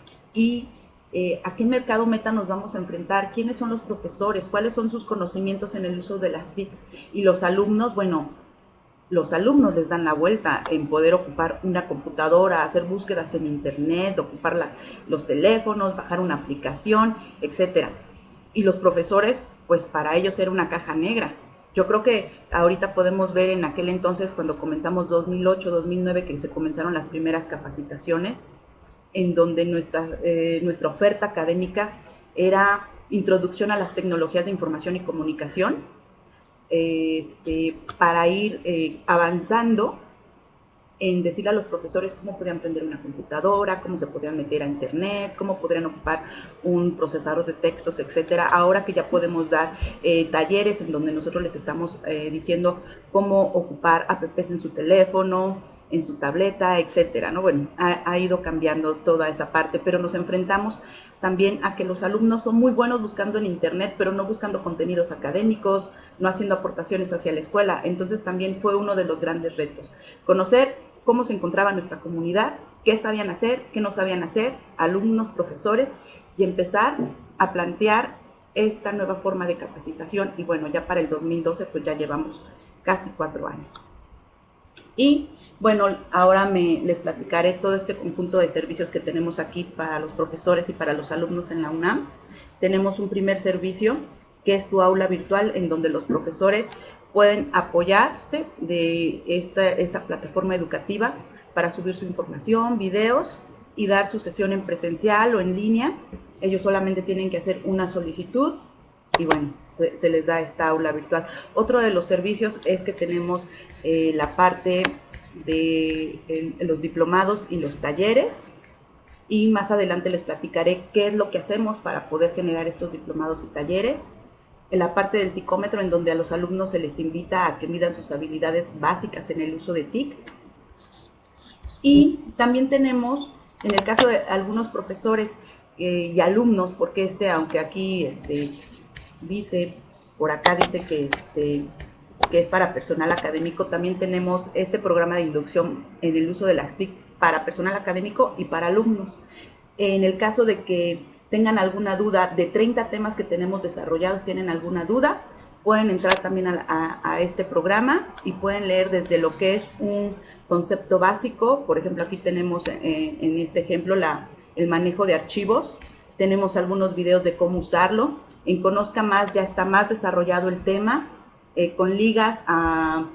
a qué mercado meta nos vamos a enfrentar, quiénes son los profesores, cuáles son sus conocimientos en el uso de las TICs. Y los alumnos, bueno, los alumnos les dan la vuelta en poder ocupar una computadora, hacer búsquedas en internet, ocupar los teléfonos, bajar una aplicación, etcétera. Y los profesores, pues para ellos era una caja negra. Yo creo que ahorita podemos ver en aquel entonces, cuando comenzamos 2008, 2009, que se comenzaron las primeras capacitaciones, en donde nuestra oferta académica era introducción a las tecnologías de información y comunicación, para ir avanzando en decirle a los profesores cómo podían prender una computadora, cómo se podían meter a internet, cómo podrían ocupar un procesador de textos, etcétera. Ahora que ya podemos dar talleres en donde nosotros les estamos diciendo cómo ocupar apps en su teléfono, en su tableta, etcétera, ¿no? Bueno, ha ido cambiando toda esa parte, pero nos enfrentamos también a que los alumnos son muy buenos buscando en internet, pero no buscando contenidos académicos, no haciendo aportaciones hacia la escuela. Entonces también fue uno de los grandes retos, conocer cómo se encontraba nuestra comunidad, qué sabían hacer, qué no sabían hacer, alumnos, profesores, y empezar a plantear esta nueva forma de capacitación. Y bueno, ya para el 2012 pues ya llevamos casi 4 años. Y bueno, ahora les platicaré todo este conjunto de servicios que tenemos aquí para los profesores y para los alumnos en la UNAM. Tenemos un primer servicio que es tu aula virtual, en donde los profesores pueden apoyarse de esta plataforma educativa para subir su información, videos y dar su sesión en presencial o en línea. Ellos solamente tienen que hacer una solicitud y bueno, se les da esta aula virtual. Otro de los servicios es que tenemos la parte de los diplomados y los talleres, y más adelante les platicaré qué es lo que hacemos para poder generar estos diplomados y talleres. En la parte del ticómetro, en donde a los alumnos se les invita a que midan sus habilidades básicas en el uso de TIC. Y también tenemos, en el caso de algunos profesores y alumnos, porque aunque aquí dice, por acá dice que es para personal académico, también tenemos este programa de inducción en el uso de las TIC para personal académico y para alumnos. En el caso de que tengan alguna duda de 30 temas que tenemos desarrollados, tienen alguna duda, pueden entrar también a este programa y pueden leer desde lo que es un concepto básico. Por ejemplo, aquí tenemos en este ejemplo el manejo de archivos. Tenemos algunos videos de cómo usarlo. En Conozca Más ya está más desarrollado el tema, con ligas a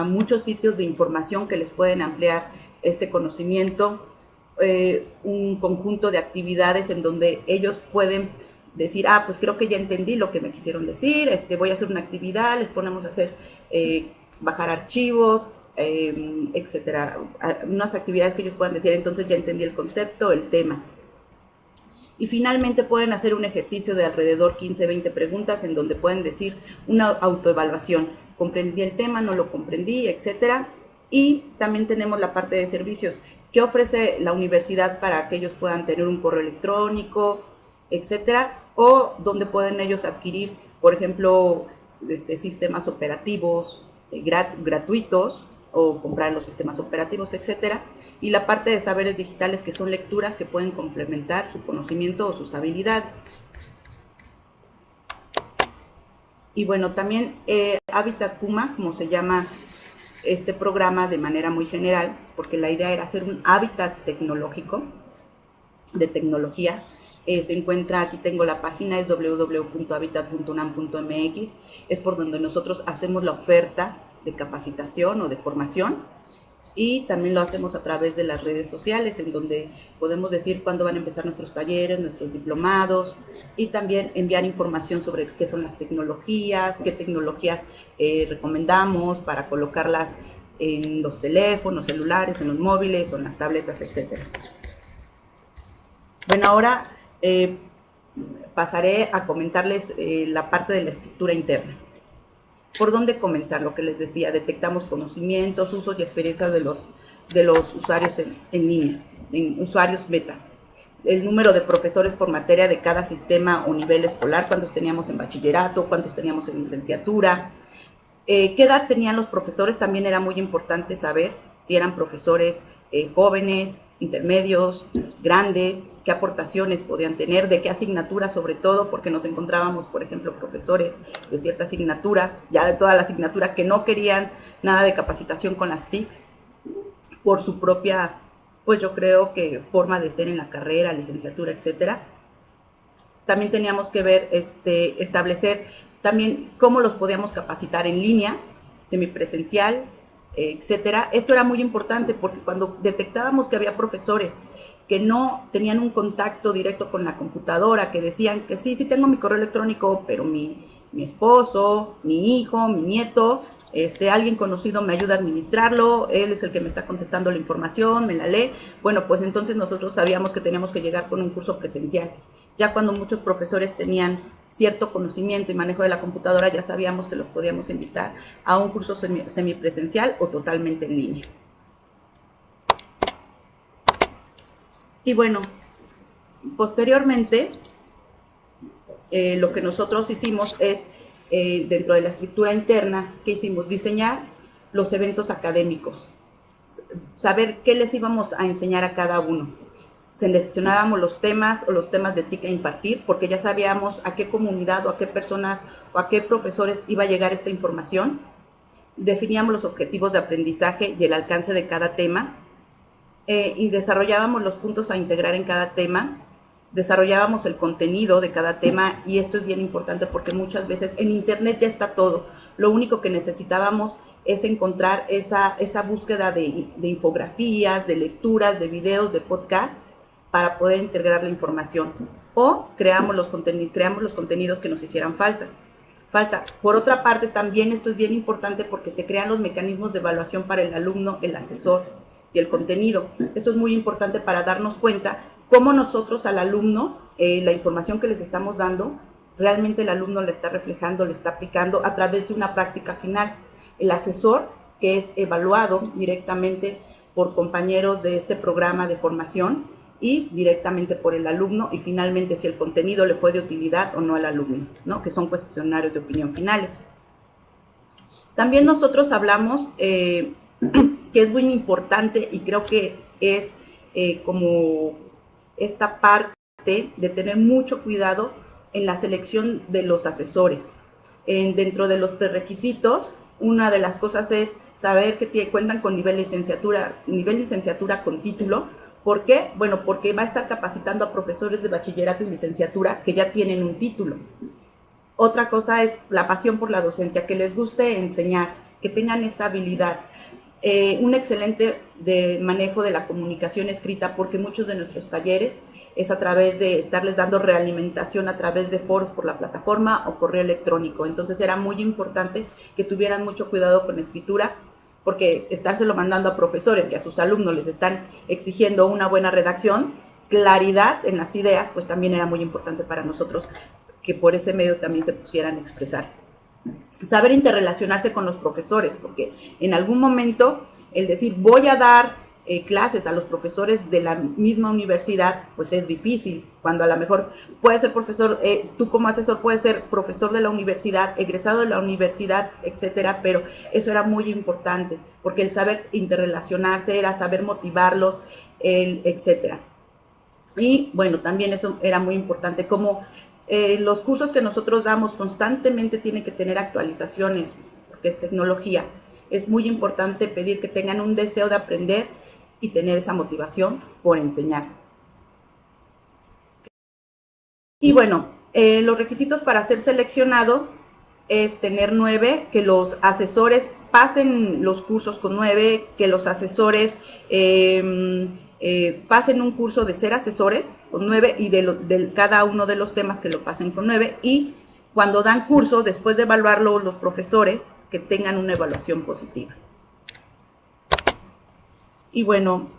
muchos sitios de información que les pueden ampliar este conocimiento. Un conjunto de actividades en donde ellos pueden decir, pues creo que ya entendí lo que me quisieron decir, voy a hacer una actividad, les ponemos a hacer, bajar archivos, etcétera, unas actividades que ellos puedan decir, entonces ya entendí el concepto, el tema. Y finalmente pueden hacer un ejercicio de alrededor 15-20 preguntas en donde pueden decir una autoevaluación, comprendí el tema, no lo comprendí, etcétera. Y también tenemos la parte de servicios, que ofrece la universidad para que ellos puedan tener un correo electrónico, etcétera, o donde pueden ellos adquirir, por ejemplo, sistemas operativos gratuitos, o comprar los sistemas operativos, etcétera, y la parte de saberes digitales, que son lecturas que pueden complementar su conocimiento o sus habilidades. Y bueno, también Hábitat Puma, como se llama este programa de manera muy general, porque la idea era hacer un hábitat tecnológico, de tecnología. Se encuentra, aquí tengo la página, es www.habitat.unam.mx, es por donde nosotros hacemos la oferta de capacitación o de formación, y también lo hacemos a través de las redes sociales, en donde podemos decir cuándo van a empezar nuestros talleres, nuestros diplomados, y también enviar información sobre qué son las tecnologías, qué tecnologías recomendamos para colocarlas en los teléfonos celulares, en los móviles o en las tabletas, etc. Bueno, ahora pasaré a comentarles la parte de la estructura interna. ¿Por dónde comenzar? Lo que les decía, detectamos conocimientos, usos y experiencias de los usuarios en línea, en usuarios beta. El número de profesores por materia de cada sistema o nivel escolar, cuántos teníamos en bachillerato, cuántos teníamos en licenciatura, qué edad tenían los profesores, también era muy importante saber si eran profesores jóvenes, intermedios, grandes, qué aportaciones podían tener, de qué asignatura sobre todo, porque nos encontrábamos, por ejemplo, profesores de cierta asignatura, ya de toda la asignatura, que no querían nada de capacitación con las TICs, por su propia, pues yo creo que forma de ser en la carrera, licenciatura, etcétera. También teníamos que ver, establecer también cómo los podíamos capacitar en línea, semipresencial, etcétera. Esto era muy importante porque cuando detectábamos que había profesores que no tenían un contacto directo con la computadora, que decían que sí tengo mi correo electrónico, pero mi esposo, mi hijo, mi nieto, alguien conocido me ayuda a administrarlo, él es el que me está contestando la información, me la lee. Bueno, pues entonces nosotros sabíamos que teníamos que llegar con un curso presencial. Ya cuando muchos profesores tenían cierto conocimiento y manejo de la computadora, ya sabíamos que los podíamos invitar a un curso semipresencial o totalmente en línea. Y bueno, posteriormente, lo que nosotros hicimos es, dentro de la estructura interna, ¿qué hicimos? Diseñar los eventos académicos, saber qué les íbamos a enseñar a cada uno. Seleccionábamos los temas o los temas de TIC a impartir, porque ya sabíamos a qué comunidad o a qué personas o a qué profesores iba a llegar esta información. Definíamos los objetivos de aprendizaje y el alcance de cada tema, y desarrollábamos los puntos a integrar en cada tema, desarrollábamos el contenido de cada tema, y esto es bien importante porque muchas veces en internet ya está todo. Lo único que necesitábamos es encontrar esa búsqueda de infografías, de lecturas, de videos, de podcast, para poder integrar la información, o creamos los contenidos que nos hicieran falta. Por otra parte, también esto es bien importante porque se crean los mecanismos de evaluación para el alumno, el asesor y el contenido. Esto es muy importante para darnos cuenta cómo nosotros al alumno, la información que les estamos dando, realmente el alumno la está reflejando, le está aplicando a través de una práctica final. El asesor, que es evaluado directamente por compañeros de este programa de formación, y directamente por el alumno, y finalmente si el contenido le fue de utilidad o no al alumno, ¿no? Que son cuestionarios de opinión finales. También nosotros hablamos, que es muy importante, y creo que es como esta parte de tener mucho cuidado en la selección de los asesores. Dentro de los prerequisitos, una de las cosas es saber que cuentan con nivel licenciatura con título. ¿Por qué? Bueno, porque va a estar capacitando a profesores de bachillerato y licenciatura que ya tienen un título. Otra cosa es la pasión por la docencia, que les guste enseñar, que tengan esa habilidad. Un excelente manejo de la comunicación escrita, porque muchos de nuestros talleres es a través de estarles dando realimentación a través de foros por la plataforma o correo electrónico. Entonces era muy importante que tuvieran mucho cuidado con la escritura, porque estárselo mandando a profesores que a sus alumnos les están exigiendo una buena redacción, claridad en las ideas, pues también era muy importante para nosotros que por ese medio también se pusieran a expresar. Saber interrelacionarse con los profesores, porque en algún momento el decir voy a dar clases a los profesores de la misma universidad, pues es difícil, cuando a lo mejor puedes ser profesor, tú como asesor puedes ser profesor de la universidad, egresado de la universidad, etcétera, pero eso era muy importante, porque el saber interrelacionarse era saber motivarlos, etcétera. Y bueno, también eso era muy importante, como los cursos que nosotros damos constantemente tienen que tener actualizaciones, porque es tecnología. Es muy importante pedir que tengan un deseo de aprender y tener esa motivación por enseñar. Y bueno, los requisitos para ser seleccionado es tener 9, que los asesores pasen los cursos con 9, que los asesores pasen un curso de ser asesores con 9 y de cada uno de los temas que lo pasen con 9, y cuando dan curso, después de evaluarlo los profesores, que tengan una evaluación positiva. Y bueno,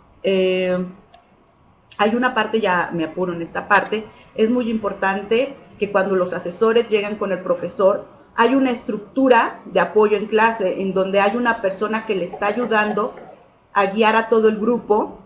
hay una parte, ya me apuro en esta parte, es muy importante que cuando los asesores llegan con el profesor, hay una estructura de apoyo en clase en donde hay una persona que le está ayudando a guiar a todo el grupo,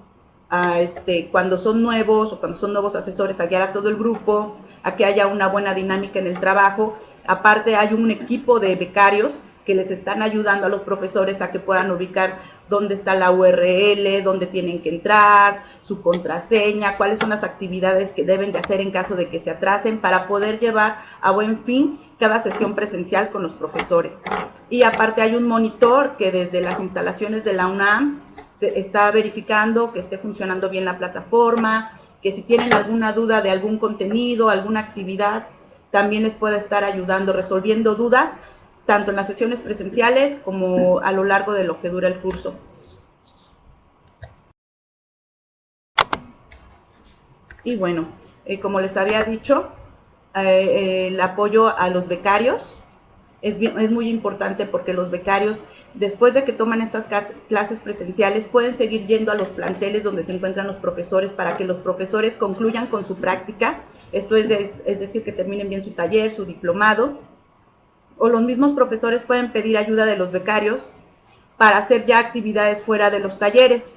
cuando son nuevos o cuando son nuevos asesores, a guiar a todo el grupo, a que haya una buena dinámica en el trabajo. Aparte hay un equipo de becarios que les están ayudando a los profesores a que puedan ubicar dónde está la URL, dónde tienen que entrar, su contraseña, cuáles son las actividades que deben de hacer en caso de que se atrasen, para poder llevar a buen fin cada sesión presencial con los profesores. Y aparte hay un monitor que desde las instalaciones de la UNAM se está verificando que esté funcionando bien la plataforma, que si tienen alguna duda de algún contenido, alguna actividad, también les puede estar ayudando, resolviendo dudas, tanto en las sesiones presenciales como a lo largo de lo que dura el curso. Y bueno, como les había dicho, el apoyo a los becarios es muy importante, porque los becarios, después de que toman estas clases presenciales, pueden seguir yendo a los planteles donde se encuentran los profesores para que los profesores concluyan con su práctica, esto es decir, que terminen bien su taller, su diplomado, o los mismos profesores pueden pedir ayuda de los becarios para hacer ya actividades fuera de los talleres,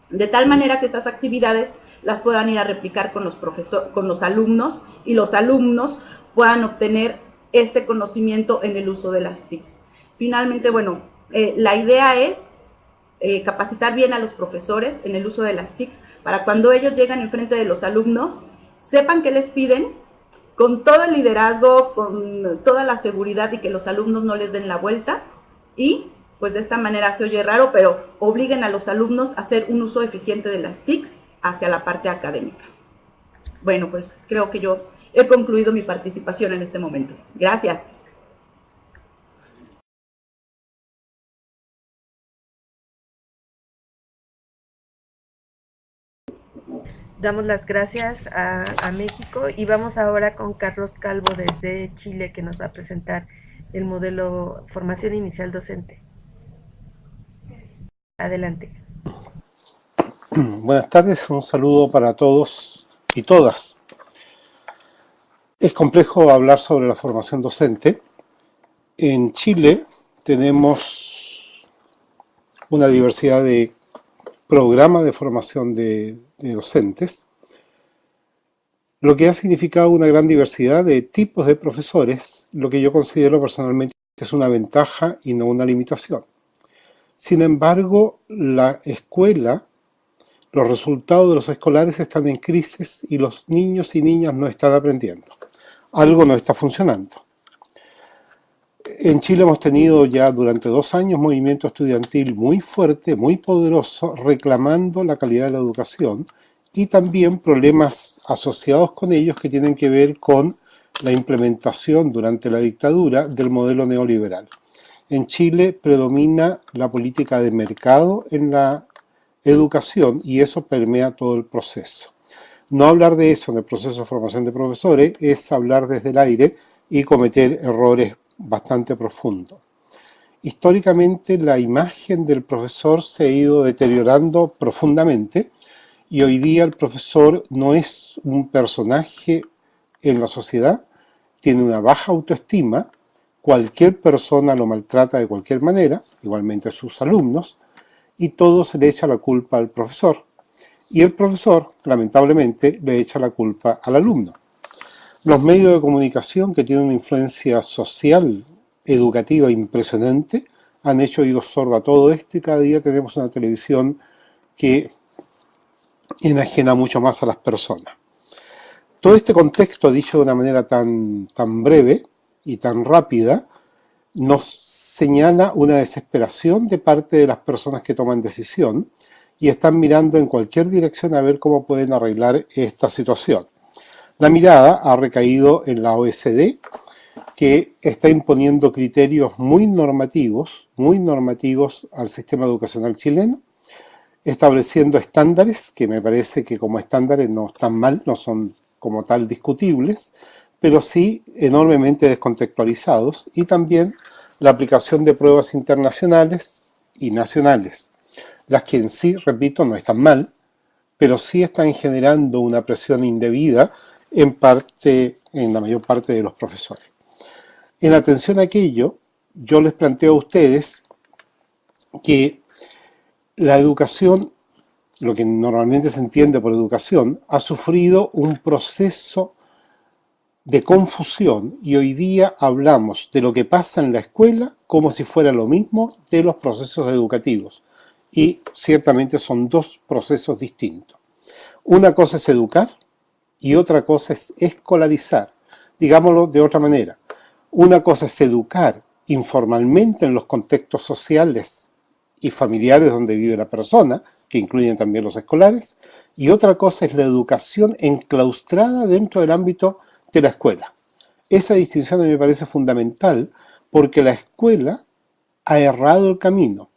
de tal manera que estas actividades las puedan ir a replicar con los alumnos, y los alumnos puedan obtener este conocimiento en el uso de las TICs. Finalmente, bueno, la idea es capacitar bien a los profesores en el uso de las TICs, para cuando ellos llegan enfrente de los alumnos, sepan qué les piden, con todo el liderazgo, con toda la seguridad, y que los alumnos no les den la vuelta, y pues de esta manera se oye raro, pero obliguen a los alumnos a hacer un uso eficiente de las TICs hacia la parte académica. Bueno, pues creo que yo he concluido mi participación en este momento. Gracias. Damos las gracias a México, y vamos ahora con Carlos Calvo desde Chile, que nos va a presentar el modelo Formación Inicial Docente. Adelante. Buenas tardes, un saludo para todos y todas. Es complejo hablar sobre la formación docente. En Chile tenemos una diversidad de programas de formación de docentes, lo que ha significado una gran diversidad de tipos de profesores, lo que yo considero personalmente que es una ventaja y no una limitación. Sin embargo, la escuela, los resultados de los escolares están en crisis y los niños y niñas no están aprendiendo. Algo no está funcionando. En Chile hemos tenido ya durante 2 años movimiento estudiantil muy fuerte, muy poderoso, reclamando la calidad de la educación, y también problemas asociados con ellos que tienen que ver con la implementación durante la dictadura del modelo neoliberal. En Chile predomina la política de mercado en la educación, y eso permea todo el proceso. No hablar de eso en el proceso de formación de profesores es hablar desde el aire y cometer errores bastante profundos. Históricamente la imagen del profesor se ha ido deteriorando profundamente, y hoy día el profesor no es un personaje en la sociedad, tiene una baja autoestima, cualquier persona lo maltrata de cualquier manera, igualmente sus alumnos, y todo se le echa la culpa al profesor. Y el profesor, lamentablemente, le echa la culpa al alumno. Los medios de comunicación, que tienen una influencia social, educativa impresionante, han hecho oídos sordos a todo esto, y cada día tenemos una televisión que enajena mucho más a las personas. Todo este contexto, dicho de una manera tan breve y tan rápida, nos señala una desesperación de parte de las personas que toman decisión y están mirando en cualquier dirección a ver cómo pueden arreglar esta situación. La mirada ha recaído en la OECD, que está imponiendo criterios muy normativos al sistema educacional chileno, estableciendo estándares que me parece que como estándares no están mal, no son como tal discutibles, pero sí enormemente descontextualizados, y también la aplicación de pruebas internacionales y nacionales, las que en sí, repito, no están mal, pero sí están generando una presión indebida en la mayor parte de los profesores. En atención a aquello, yo les planteo a ustedes que la educación, lo que normalmente se entiende por educación, ha sufrido un proceso de confusión, y hoy día hablamos de lo que pasa en la escuela como si fuera lo mismo de los procesos educativos. Y ciertamente son dos procesos distintos. Una cosa es educar y otra cosa es escolarizar. Digámoslo de otra manera. Una cosa es educar informalmente en los contextos sociales y familiares donde vive la persona, que incluyen también los escolares, y otra cosa es la educación enclaustrada dentro del ámbito de la escuela. Esa distinción a mí me parece fundamental, porque la escuela ha errado el camino,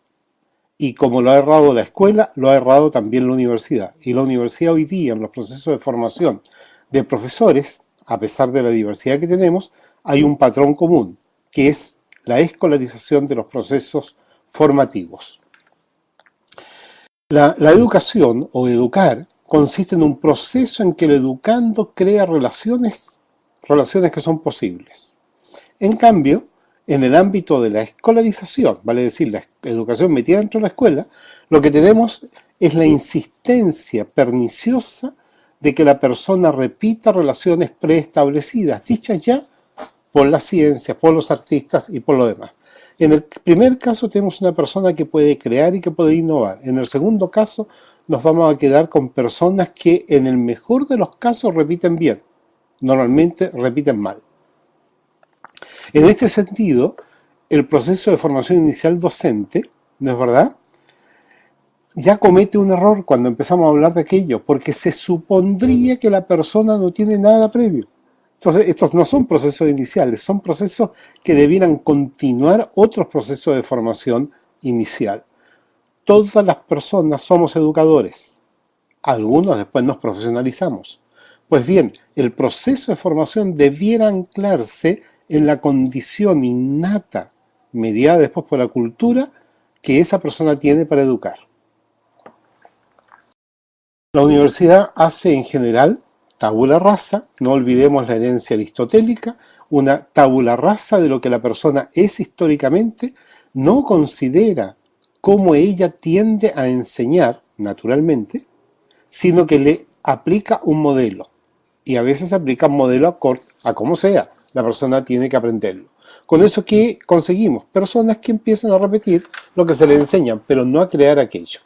y como lo ha errado la escuela, lo ha errado también la universidad. Y la universidad hoy día, en los procesos de formación de profesores, a pesar de la diversidad que tenemos, hay un patrón común, que es la escolarización de los procesos formativos. La educación, o educar, consiste en un proceso en que el educando crea relaciones que son posibles. En cambio, en el ámbito de la escolarización, vale decir, la educación metida dentro de la escuela, lo que tenemos es la insistencia perniciosa de que la persona repita relaciones preestablecidas, dichas ya por las ciencias, por los artistas y por lo demás. En el primer caso tenemos una persona que puede crear y que puede innovar. En el segundo caso nos vamos a quedar con personas que en el mejor de los casos repiten bien, normalmente repiten mal. En este sentido, el proceso de formación inicial docente, ¿no es verdad?, ya comete un error cuando empezamos a hablar de aquello, porque se supondría que la persona no tiene nada previo. Entonces, estos no son procesos iniciales, son procesos que debieran continuar otros procesos de formación inicial. Todas las personas somos educadores, algunos después nos profesionalizamos. Pues bien, el proceso de formación debiera anclarse en la condición innata, mediada después por la cultura, que esa persona tiene para educar. La universidad hace en general tabula rasa, no olvidemos la herencia aristotélica, una tabula rasa de lo que la persona es históricamente, no considera cómo ella tiende a enseñar, naturalmente, sino que le aplica un modelo. Y a veces aplica un modelo a como sea, la persona tiene que aprenderlo. Con eso, ¿qué conseguimos? Personas que empiezan a repetir lo que se les enseñan, pero no a crear aquello.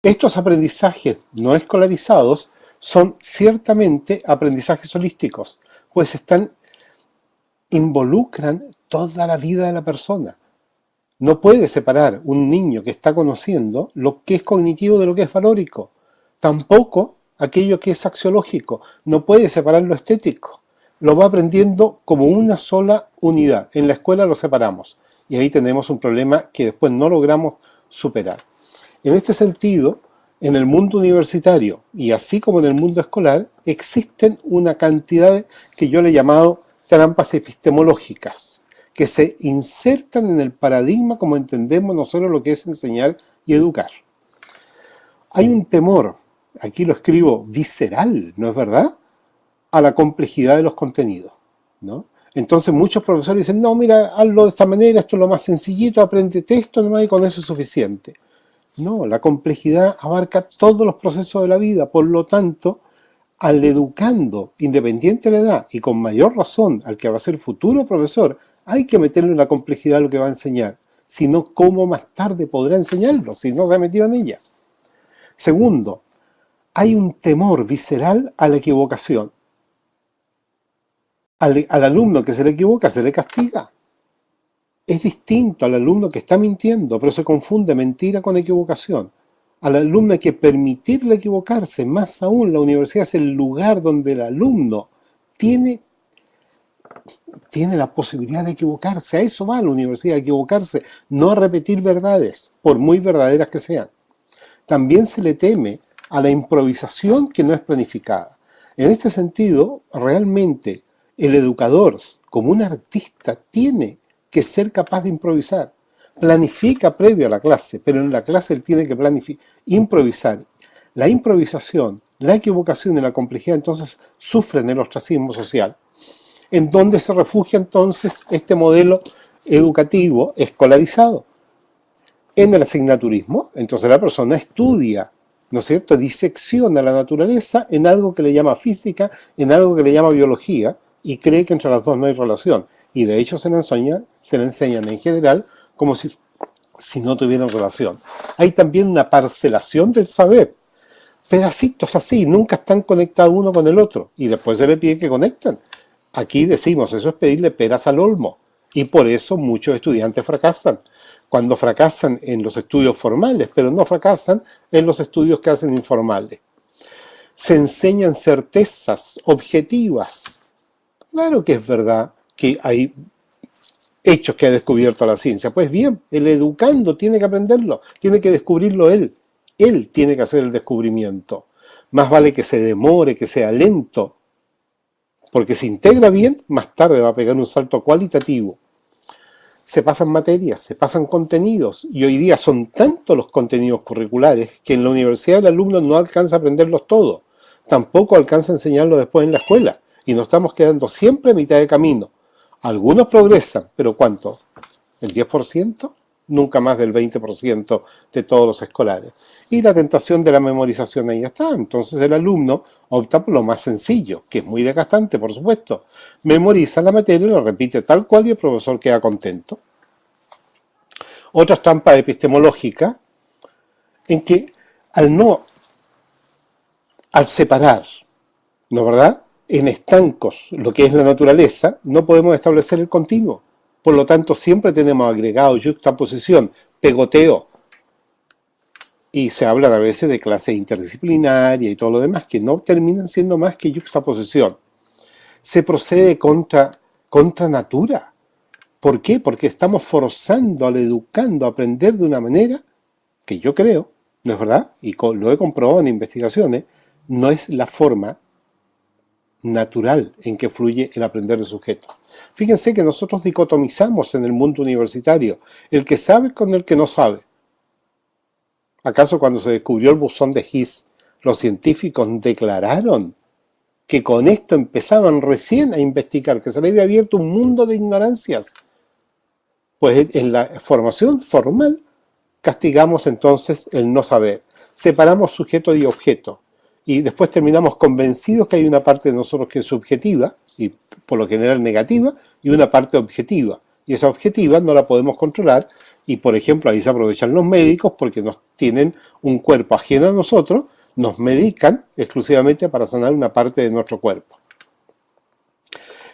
Estos aprendizajes no escolarizados son ciertamente aprendizajes holísticos, pues involucran toda la vida de la persona. No puede separar un niño que está conociendo lo que es cognitivo de lo que es valórico. Tampoco aquello que es axiológico. No puede separar lo estético. Lo va aprendiendo como una sola unidad. En la escuela lo separamos. Y ahí tenemos un problema que después no logramos superar. En este sentido, en el mundo universitario, y así como en el mundo escolar, existen una cantidad que yo le he llamado trampas epistemológicas, que se insertan en el paradigma como entendemos nosotros lo que es enseñar y educar. Hay un temor, aquí lo escribo visceral, ¿no es verdad?, a la complejidad de los contenidos, ¿no? Entonces muchos profesores dicen, no, mira, hazlo de esta manera, esto es lo más sencillito, apréndete esto nomás y con eso es suficiente. No, la complejidad abarca todos los procesos de la vida, por lo tanto, al educando, independiente de la edad, y con mayor razón al que va a ser futuro profesor, hay que meterle la complejidad a lo que va a enseñar, si no, ¿cómo más tarde podrá enseñarlo si no se ha metido en ella? Segundo, hay un temor visceral a la equivocación. Al alumno que se le equivoca se le castiga. Es distinto al alumno que está mintiendo, pero se confunde mentira con equivocación. Al alumno hay que permitirle equivocarse. Más aún, la universidad es el lugar donde el alumno tiene la posibilidad de equivocarse. A eso va la universidad, a equivocarse, no a repetir verdades, por muy verdaderas que sean. También se le teme a la improvisación que no es planificada. En este sentido, realmente el educador, como un artista, tiene que ser capaz de improvisar. Planifica previo a la clase, pero en la clase él tiene que improvisar. La improvisación, la equivocación y la complejidad entonces sufren el ostracismo social, en donde se refugia entonces este modelo educativo escolarizado. En el asignaturismo, entonces la persona estudia, ¿no es cierto?, disecciona la naturaleza en algo que le llama física, en algo que le llama biología, y cree que entre las dos no hay relación. Y de hecho se le enseñan en general como si no tuvieran relación. Hay también una parcelación del saber. Pedacitos así, nunca están conectados uno con el otro. Y después se le pide que conecten. Aquí decimos, eso es pedirle peras al olmo. Y por eso muchos estudiantes fracasan. Cuando fracasan en los estudios formales, pero no fracasan en los estudios que hacen informales. Se enseñan certezas objetivas. Claro que es verdad que hay hechos que ha descubierto la ciencia. Pues bien, el educando tiene que aprenderlo, tiene que descubrirlo él. Él tiene que hacer el descubrimiento. Más vale que se demore, que sea lento, porque si integra bien, más tarde va a pegar un salto cualitativo. Se pasan materias, se pasan contenidos, y hoy día son tantos los contenidos curriculares que en la universidad el alumno no alcanza a aprenderlos todos, tampoco alcanza a enseñarlo después en la escuela, y nos estamos quedando siempre a mitad de camino. Algunos progresan, pero ¿cuánto? ¿El 10%? Nunca más del 20% de todos los escolares. Y la tentación de la memorización ahí está. Entonces el alumno opta por lo más sencillo, que es muy desgastante, por supuesto. Memoriza la materia y lo repite tal cual y el profesor queda contento. Otra trampa epistemológica en que al separar, ¿no es verdad?, en estancos lo que es la naturaleza, no podemos establecer el continuo. Por lo tanto, siempre tenemos agregado, yuxtaposición, pegoteo. Y se habla a veces de clase interdisciplinaria y todo lo demás, que no terminan siendo más que yuxtaposición. Se procede contra natura. ¿Por qué? Porque estamos forzando al educando a aprender de una manera que yo creo, ¿no es verdad? Y lo he comprobado en investigaciones, no es la forma natural en que fluye el aprender del sujeto. Fíjense que nosotros dicotomizamos en el mundo universitario el que sabe con el que no sabe. ¿Acaso cuando se descubrió el bosón de Higgs, los científicos declararon que con esto empezaban recién a investigar, que se le había abierto un mundo de ignorancias? Pues en la formación formal castigamos entonces el no saber. Separamos sujeto y objeto. Y después terminamos convencidos que hay una parte de nosotros que es subjetiva, y por lo general negativa, y una parte objetiva. Y esa objetiva no la podemos controlar, y por ejemplo ahí se aprovechan los médicos porque nos tienen un cuerpo ajeno a nosotros, nos medican exclusivamente para sanar una parte de nuestro cuerpo.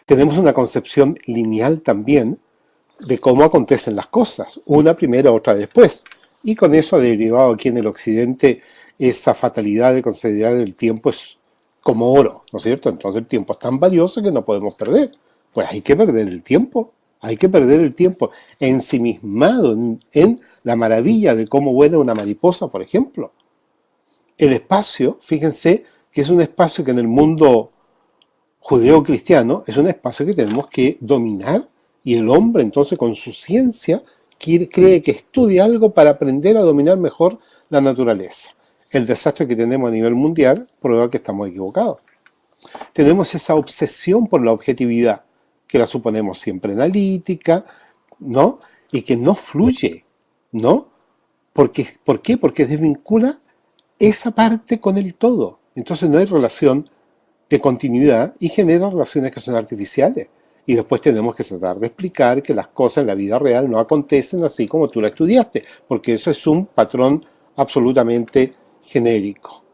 Tenemos una concepción lineal también de cómo acontecen las cosas, una primero, otra después. Y con eso ha derivado aquí en el occidente esa fatalidad de considerar el tiempo es como oro, ¿no es cierto? Entonces el tiempo es tan valioso que no podemos perder. Pues hay que perder el tiempo, ensimismado en la maravilla de cómo vuela una mariposa, por ejemplo. El espacio, fíjense que es un espacio que en el mundo judeo-cristiano es un espacio que tenemos que dominar, y el hombre entonces con su ciencia cree que estudia algo para aprender a dominar mejor la naturaleza. El desastre que tenemos a nivel mundial prueba que estamos equivocados. Tenemos esa obsesión por la objetividad, que la suponemos siempre analítica, ¿no? Y que no fluye, ¿no? ¿Por qué? Porque desvincula esa parte con el todo. Entonces no hay relación de continuidad y genera relaciones que son artificiales. Y después tenemos que tratar de explicar que las cosas en la vida real no acontecen así como tú la estudiaste, porque eso es un patrón absolutamente genérico.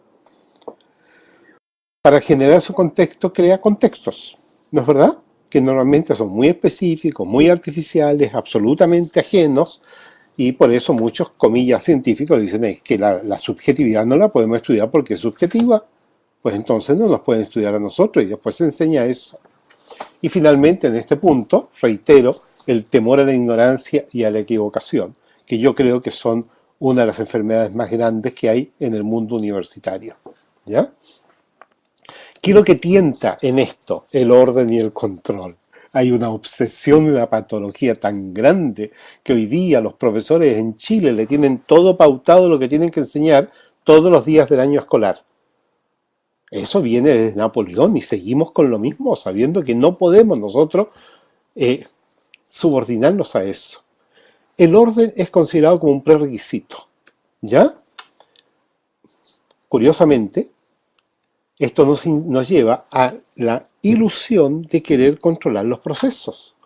Para generar su contexto, crea contextos, ¿no es verdad? Que normalmente son muy específicos, muy artificiales, absolutamente ajenos, Y por eso muchos, comillas, científicos dicen es que la subjetividad no la podemos estudiar porque es subjetiva. Pues entonces no nos pueden estudiar a nosotros y después se enseña eso. Y finalmente, en este punto, reitero, el temor a la ignorancia y a la equivocación, que yo creo que son una de las enfermedades más grandes que hay en el mundo universitario. ¿Ya? ¿Qué es lo que tienta en esto? El orden y el control. Hay una obsesión y una patología tan grande que hoy día los profesores en Chile le tienen todo pautado lo que tienen que enseñar todos los días del año escolar. Eso viene desde Napoleón y seguimos con lo mismo, sabiendo que no podemos nosotros subordinarnos a eso. El orden es considerado como un prerequisito, ¿ya? Curiosamente, esto nos lleva a la ilusión de querer controlar los procesos.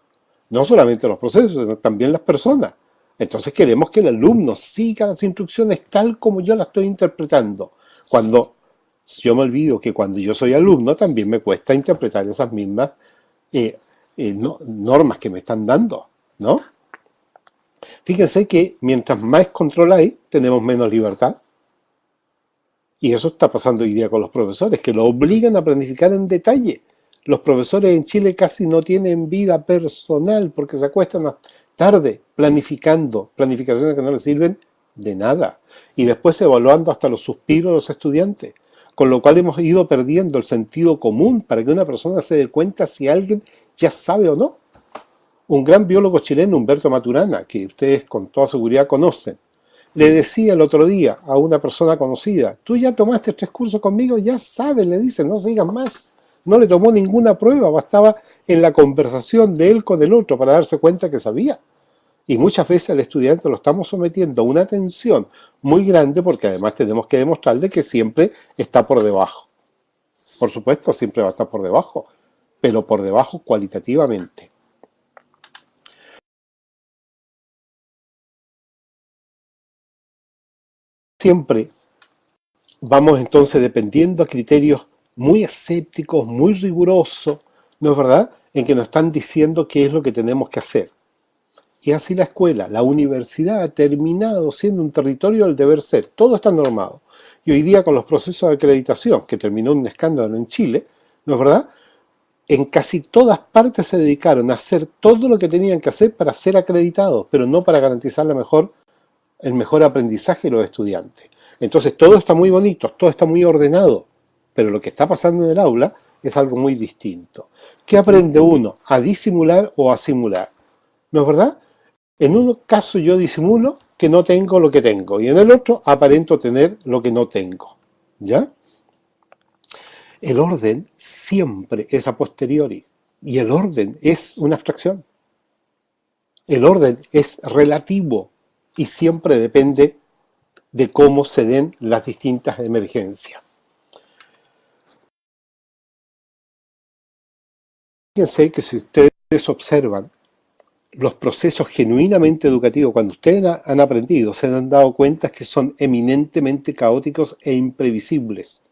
No solamente los procesos, sino también las personas. Entonces queremos que el alumno siga las instrucciones tal como yo las estoy interpretando. Cuando yo me olvido que cuando yo soy alumno también me cuesta interpretar esas mismas normas que me están dando, ¿no? Fíjense que mientras más control hay, tenemos menos libertad. Y eso está pasando hoy día con los profesores, que lo obligan a planificar en detalle. Los profesores en Chile casi no tienen vida personal porque se acuestan tarde planificando, planificaciones que no les sirven de nada. Y después evaluando hasta los suspiros de los estudiantes. Con lo cual hemos ido perdiendo el sentido común para que una persona se dé cuenta si alguien ya sabe o no. Un gran biólogo chileno, Humberto Maturana, que ustedes con toda seguridad conocen, le decía el otro día a una persona conocida, tú ya tomaste 3 cursos conmigo, ya sabes, le dice, no sigas más. No le tomó ninguna prueba, bastaba en la conversación de él con el otro para darse cuenta que sabía. Y muchas veces al estudiante lo estamos sometiendo a una atención muy grande porque además tenemos que demostrarle que siempre está por debajo. Por supuesto, siempre va a estar por debajo, pero por debajo cualitativamente. Siempre vamos entonces dependiendo a criterios muy escépticos, muy rigurosos, ¿no es verdad?, en que nos están diciendo qué es lo que tenemos que hacer. Y así la escuela, la universidad ha terminado siendo un territorio del deber ser, todo está normado. Y hoy día con los procesos de acreditación, que terminó en un escándalo en Chile, ¿no es verdad?, en casi todas partes se dedicaron a hacer todo lo que tenían que hacer para ser acreditados, pero no para garantizar el mejor aprendizaje de los estudiantes. Entonces todo está muy bonito, todo está muy ordenado, pero lo que está pasando en el aula es algo muy distinto. ¿Qué aprende uno? ¿A disimular o a simular? ¿No es verdad? En un caso yo disimulo que no tengo lo que tengo y en el otro aparento tener lo que no tengo. ¿Ya? El orden siempre es a posteriori y el orden es una abstracción. El orden es relativo y siempre depende de cómo se den las distintas emergencias. Fíjense que si ustedes observan los procesos genuinamente educativos, cuando ustedes han aprendido, se han dado cuenta que son eminentemente caóticos e imprevisibles.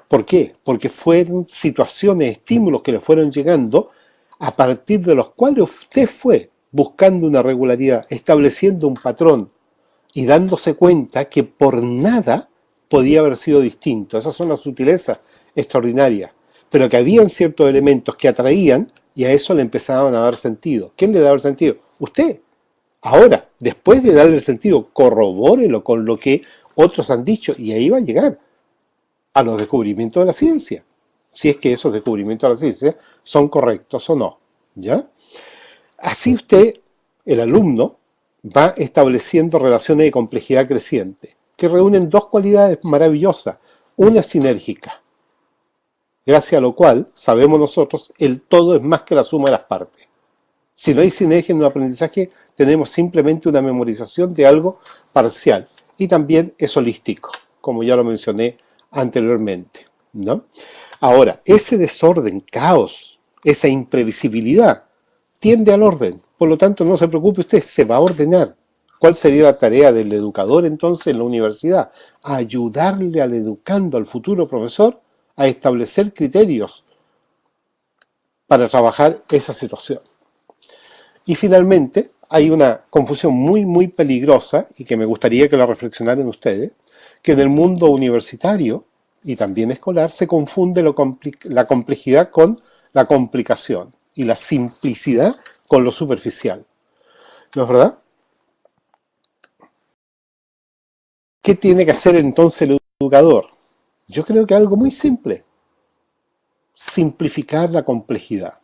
¿Por qué? Porque fueron situaciones, estímulos que le fueron llegando a partir de los cuales usted fue buscando una regularidad, estableciendo un patrón y dándose cuenta que por nada podía haber sido distinto. Esas son las sutilezas extraordinarias, pero que habían ciertos elementos que atraían y a eso le empezaban a dar sentido. ¿Quién le daba el sentido? Usted. Ahora, después de darle el sentido, corrobórelo con lo que otros han dicho y ahí va a llegar a los descubrimientos de la ciencia, si es que esos descubrimientos de la ciencia son correctos o no, ¿ya? Así usted, el alumno, va estableciendo relaciones de complejidad creciente, que reúnen 2 cualidades maravillosas. Una es sinérgica, gracias a lo cual, sabemos nosotros, el todo es más que la suma de las partes. Si no hay sinergia en un aprendizaje, tenemos simplemente una memorización de algo parcial. Y también es holístico, como ya lo mencioné anteriormente, ¿no? Ahora, ese desorden, caos, esa imprevisibilidad, tiende al orden. Por lo tanto, no se preocupe usted, se va a ordenar. ¿Cuál sería la tarea del educador entonces en la universidad? Ayudarle al educando, al futuro profesor, a establecer criterios para trabajar esa situación. Y finalmente, hay una confusión muy, muy peligrosa y que me gustaría que la reflexionaran ustedes, que en el mundo universitario y también escolar se confunde la complejidad con la complicación y la simplicidad con lo superficial. ¿No es verdad? ¿Qué tiene que hacer entonces el educador? Yo creo que algo muy simple. Simplificar la complejidad.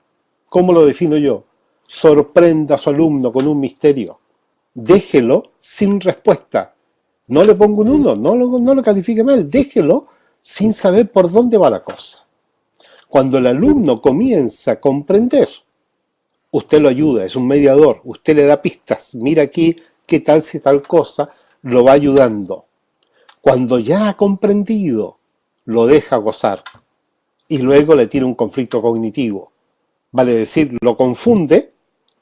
¿Cómo lo defino yo? Sorprenda a su alumno con un misterio. Déjelo sin respuesta. No le pongo un 1, no lo califique mal. Déjelo sin saber por dónde va la cosa. Cuando el alumno comienza a comprender, usted lo ayuda, es un mediador, usted le da pistas, mira aquí qué tal si tal cosa, lo va ayudando. Cuando ya ha comprendido, lo deja gozar y luego le tiene un conflicto cognitivo. Vale decir, lo confunde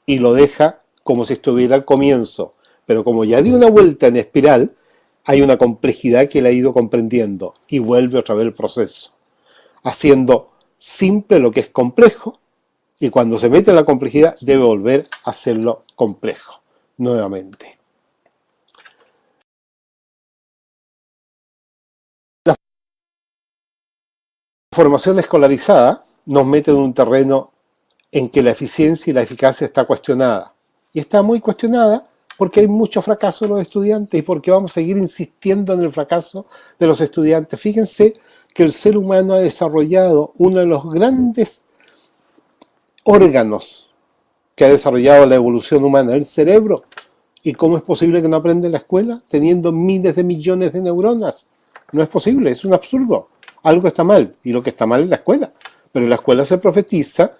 y lo deja como si estuviera al comienzo. Pero como ya dio una vuelta en espiral, hay una complejidad que él ha ido comprendiendo y vuelve otra vez el proceso, haciendo simple lo que es complejo, y cuando se mete en la complejidad debe volver a hacerlo complejo nuevamente. La formación escolarizada nos mete en un terreno en que la eficiencia y la eficacia está cuestionada. Y está muy cuestionada porque hay mucho fracaso de los estudiantes y porque vamos a seguir insistiendo en el fracaso de los estudiantes. Fíjense que el ser humano ha desarrollado uno de los grandes órganos que ha desarrollado la evolución humana, el cerebro. ¿Y cómo es posible que no aprenda en la escuela teniendo miles de millones de neuronas? No es posible, es un absurdo. Algo está mal, y lo que está mal es la escuela. Pero en la escuela se profetiza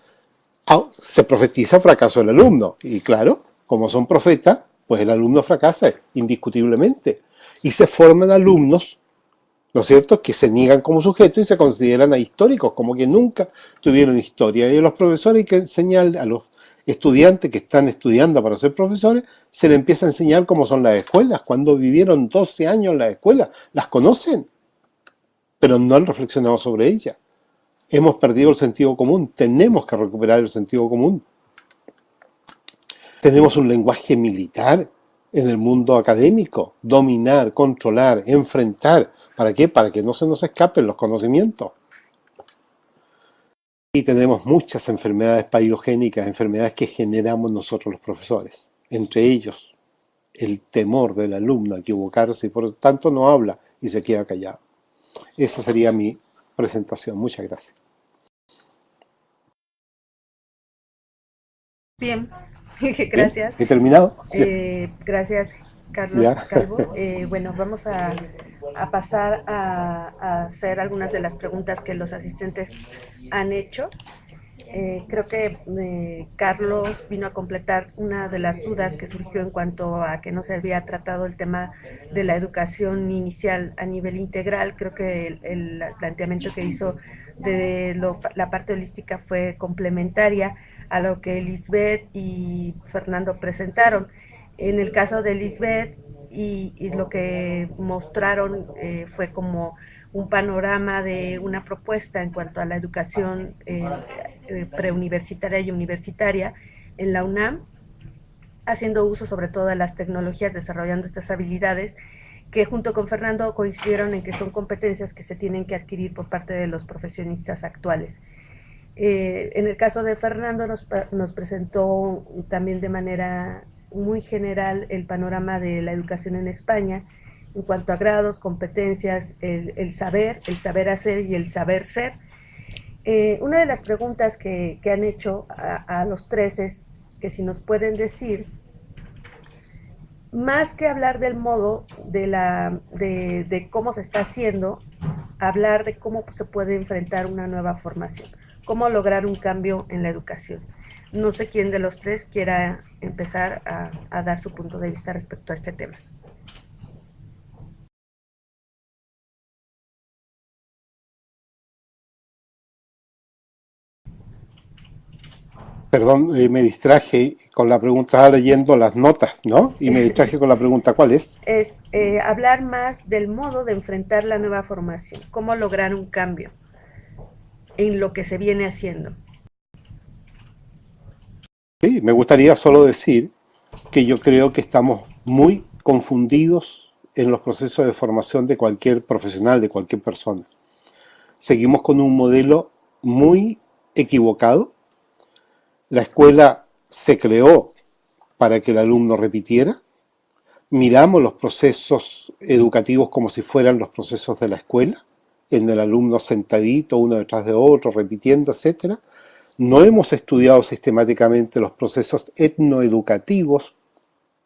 fracaso del alumno. Y claro, como son profetas, pues el alumno fracasa indiscutiblemente. Y se forman alumnos, ¿no es cierto?, que se niegan como sujetos y se consideran ahistóricos, como que nunca tuvieron historia. Y a los profesores hay que enseñar, a los estudiantes que están estudiando para ser profesores, se les empieza a enseñar cómo son las escuelas, cuando vivieron 12 años en las escuelas, las conocen, pero no han reflexionado sobre ellas. Hemos perdido el sentido común, tenemos que recuperar el sentido común. Tenemos un lenguaje militar en el mundo académico, dominar, controlar, enfrentar. ¿Para qué? Para que no se nos escapen los conocimientos. Y tenemos muchas enfermedades paidogénicas, enfermedades que generamos nosotros los profesores. Entre ellos, el temor del alumno a equivocarse y por lo tanto no habla y se queda callado. Esa sería mi presentación. Muchas gracias. Bien, gracias. ¿He terminado? Gracias, Carlos Ya. Calvo. Bueno, vamos a pasar a hacer algunas de las preguntas que los asistentes han hecho. Creo que Carlos vino a completar una de las dudas que surgió en cuanto a que no se había tratado el tema de la educación inicial a nivel integral. Creo que el planteamiento que hizo de la parte holística fue complementaria a lo que Lisbeth y Fernando presentaron. En el caso de Lisbeth y lo que mostraron fue como un panorama de una propuesta en cuanto a la educación preuniversitaria y universitaria en la UNAM, haciendo uso sobre todo de las tecnologías, desarrollando estas habilidades que junto con Fernando coincidieron en que son competencias que se tienen que adquirir por parte de los profesionistas actuales. En el caso de Fernando nos presentó también de manera muy general el panorama de la educación en España en cuanto a grados, competencias, el saber hacer y el saber ser. Una de las preguntas que han hecho a los tres es que si nos pueden decir, más que hablar del modo de cómo se está haciendo, hablar de cómo se puede enfrentar una nueva formación, cómo lograr un cambio en la educación. No sé quién de los tres quiera empezar a dar su punto de vista respecto a este tema. Perdón, me distraje con la pregunta, estaba leyendo las notas, ¿no? Y me distraje con la pregunta, ¿cuál es? Es hablar más del modo de enfrentar la nueva formación, cómo lograr un cambio en lo que se viene haciendo. Sí, me gustaría solo decir que yo creo que estamos muy confundidos en los procesos de formación de cualquier profesional, de cualquier persona. Seguimos con un modelo muy equivocado. La escuela se creó para que el alumno repitiera. Miramos los procesos educativos como si fueran los procesos de la escuela, en el alumno sentadito, uno detrás de otro, repitiendo, etcétera. No hemos estudiado sistemáticamente los procesos etnoeducativos,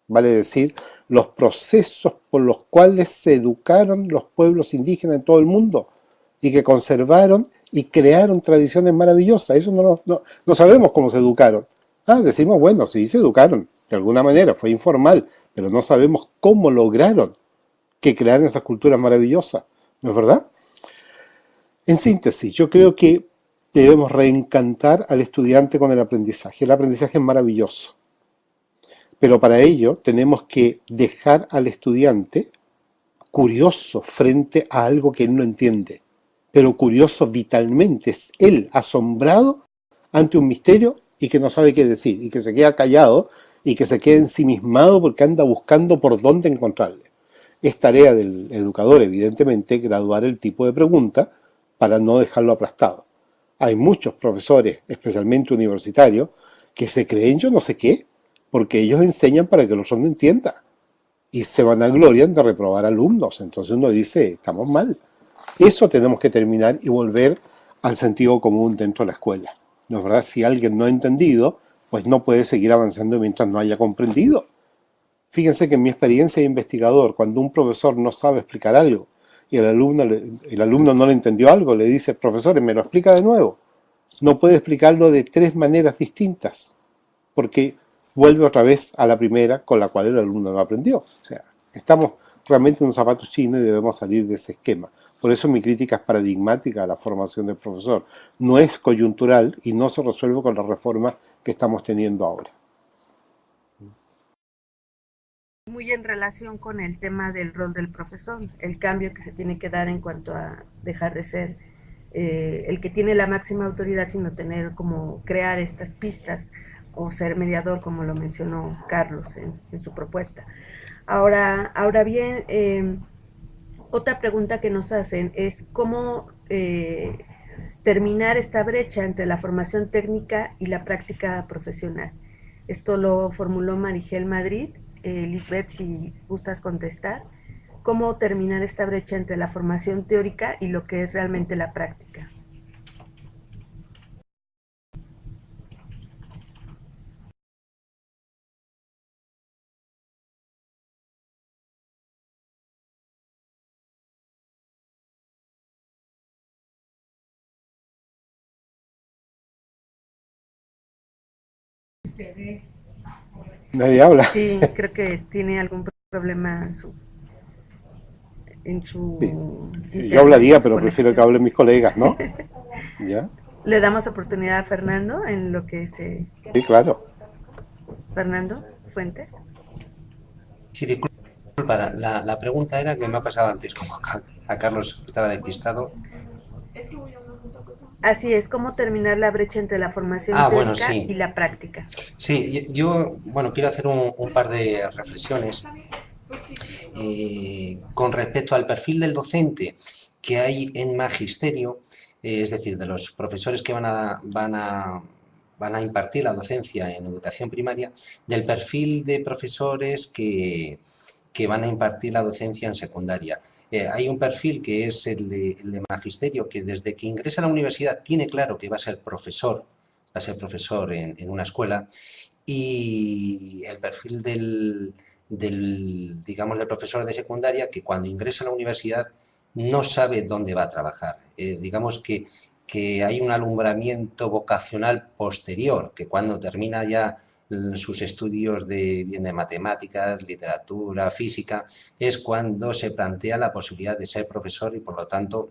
vale decir, los procesos por los cuales se educaron los pueblos indígenas en todo el mundo y que conservaron y crearon tradiciones maravillosas. Eso no sabemos cómo se educaron. Decimos, bueno, sí se educaron, de alguna manera, fue informal, pero no sabemos cómo lograron que crearan esas culturas maravillosas, ¿no es verdad? En síntesis, yo creo que debemos reencantar al estudiante con el aprendizaje. El aprendizaje es maravilloso, pero para ello tenemos que dejar al estudiante curioso frente a algo que él no entiende, pero curioso vitalmente, es él asombrado ante un misterio y que no sabe qué decir, y que se queda callado y que se queda ensimismado porque anda buscando por dónde encontrarle. Es tarea del educador, evidentemente, graduar el tipo de pregunta para no dejarlo aplastado. Hay muchos profesores, especialmente universitarios, que se creen yo no sé qué, porque ellos enseñan para que los otros no entiendan y se vanaglorian de reprobar alumnos. Entonces uno dice, estamos mal. Eso tenemos que terminar y volver al sentido común dentro de la escuela. ¿No es verdad? Si alguien no ha entendido, pues no puede seguir avanzando mientras no haya comprendido. Fíjense que en mi experiencia de investigador, cuando un profesor no sabe explicar algo y el alumno no le entendió algo, le dice, profesor, ¿me lo explica de nuevo? No puede explicarlo de 3 maneras distintas, porque vuelve otra vez a la primera con la cual el alumno no aprendió. O sea, estamos realmente en un zapato chino y debemos salir de ese esquema. Por eso mi crítica es paradigmática a la formación del profesor. No es coyuntural y no se resuelve con la reforma que estamos teniendo ahora. Muy en relación con el tema del rol del profesor, el cambio que se tiene que dar en cuanto a dejar de ser el que tiene la máxima autoridad, sino tener como crear estas pistas o ser mediador, como lo mencionó Carlos en su propuesta. Ahora bien, otra pregunta que nos hacen es cómo terminar esta brecha entre la formación técnica y la práctica profesional. Esto lo formuló Marigel Madrid. Lisbeth, si gustas contestar, ¿cómo terminar esta brecha entre la formación teórica y lo que es realmente la práctica? Nadie habla. Sí, creo que tiene algún problema en Sí. su Yo hablaría, pero conexión. prefiero que hablen mis colegas, ¿no? ¿Ya? Le damos oportunidad a Fernando en lo que se... Sí, claro. Fernando Fuentes. Sí, disculpa, la pregunta era que me ha pasado antes, como a Carlos estaba despistado. Así es, ¿cómo terminar la brecha entre la formación Bueno, teórica sí. y la práctica? Sí, yo bueno, quiero hacer un par de reflexiones con respecto al perfil del docente que hay en magisterio, es decir, de los profesores que van a impartir la docencia en educación primaria, del perfil de profesores que van a impartir la docencia en secundaria. Hay un perfil que es el de magisterio, que desde que ingresa a la universidad tiene claro que va a ser profesor en una escuela, y el perfil digamos, del profesor de secundaria que cuando ingresa a la universidad no sabe dónde va a trabajar. Digamos que hay un alumbramiento vocacional posterior, que cuando termina ya sus estudios bien de matemáticas, literatura, física, es cuando se plantea la posibilidad de ser profesor y por lo tanto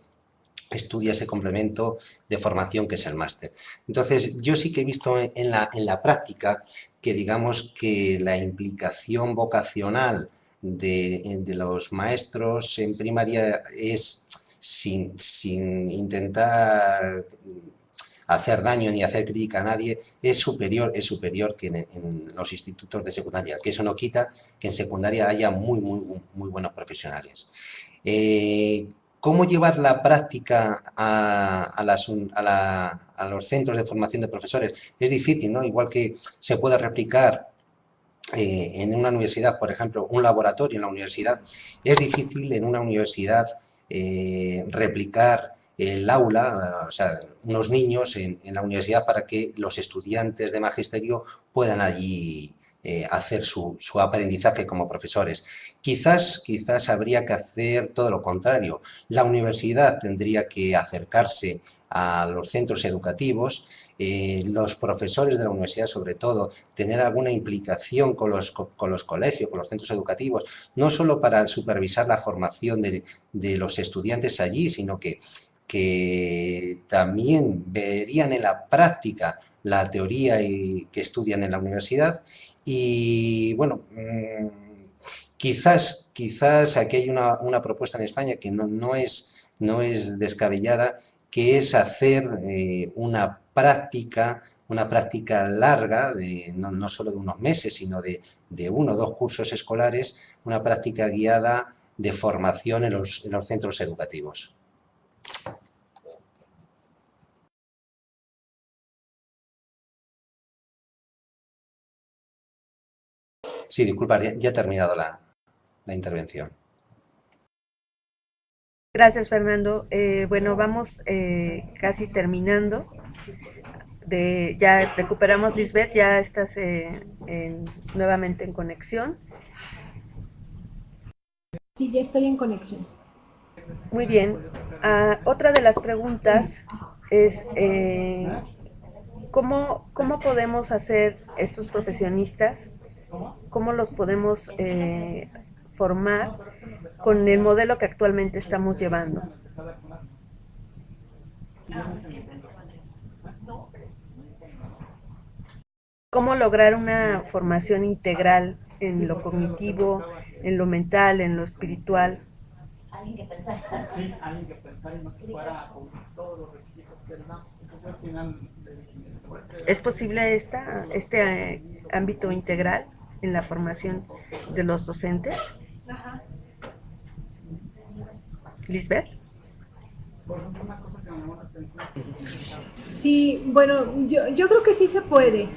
estudia ese complemento de formación que es el máster. Entonces, yo sí que he visto en la práctica que digamos que la implicación vocacional de los maestros en primaria es sin intentar hacer daño ni hacer crítica a nadie, es superior que en los institutos de secundaria, que eso no quita que en secundaria haya muy buenos profesionales. ¿Cómo llevar la práctica a los centros de formación de profesores? Es difícil, ¿no? Igual que se puede replicar en una universidad, por ejemplo, un laboratorio en la universidad, es difícil en una universidad replicar el aula, o sea, unos niños en la universidad para que los estudiantes de magisterio puedan allí hacer su aprendizaje como profesores. Quizás habría que hacer todo lo contrario. La universidad tendría que acercarse a los centros educativos, los profesores de la universidad, sobre todo, tener alguna implicación con los colegios, con los centros educativos, no solo para supervisar la formación de los estudiantes allí, sino que también verían en la práctica la teoría que estudian en la universidad. Y bueno, quizás aquí hay una propuesta en España que no es descabellada, que es hacer una práctica larga, no solo de unos meses, sino de 1 o 2 cursos escolares, una práctica guiada de formación en los centros educativos. Sí, disculpa, ya he terminado la intervención. Gracias, Fernando. Bueno, vamos casi terminando. Ya recuperamos, Lisbeth, ya estás nuevamente en conexión. Sí, ya estoy en conexión. Muy bien. Otra de las preguntas es ¿cómo podemos hacer estos profesionistas? ¿Cómo los podemos formar con el modelo que actualmente estamos llevando? ¿Cómo lograr una formación integral en lo cognitivo, en lo mental, en lo espiritual? Alguien que pensara. Sí, alguien que pensara y no que fuera con todos los requisitos que él da. Entonces al final ¿Es posible este ámbito integral en la formación de los docentes? Ajá. Lisbeth. Sí, bueno, yo creo que sí se puede.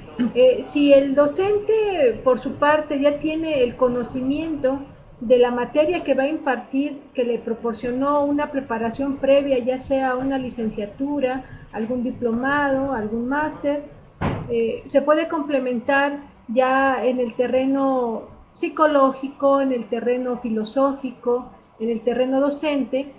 Si el docente, por su parte, ya tiene el conocimiento de la materia que va a impartir, que le proporcionó una preparación previa, ya sea una licenciatura, algún diplomado, algún máster, se puede complementar ya en el terreno psicológico, en el terreno filosófico, en el terreno docente,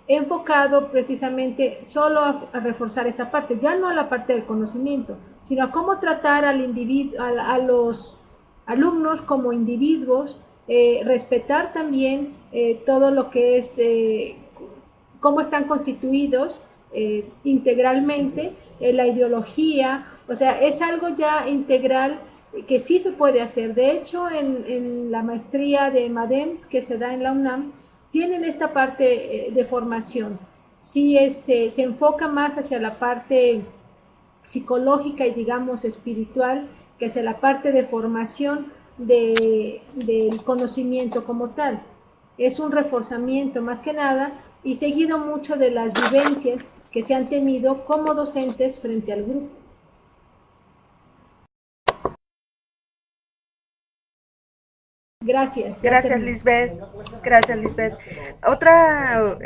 enfocado precisamente solo a reforzar esta parte, ya no a la parte del conocimiento, sino a cómo tratar al individuo, a los alumnos como individuos, respetar también todo lo que es cómo están constituidos integralmente, la ideología, o sea, es algo ya integral que sí se puede hacer. De hecho, en la maestría de MADEMS que se da en la UNAM, tienen esta parte de formación. Sí, se enfoca más hacia la parte psicológica y digamos espiritual, que hacia la parte de formación del conocimiento como tal. Es un reforzamiento más que nada y seguido mucho de las vivencias que se han tenido como docentes frente al grupo. Gracias. Gracias, Lisbeth. Gracias, Lisbeth. Otra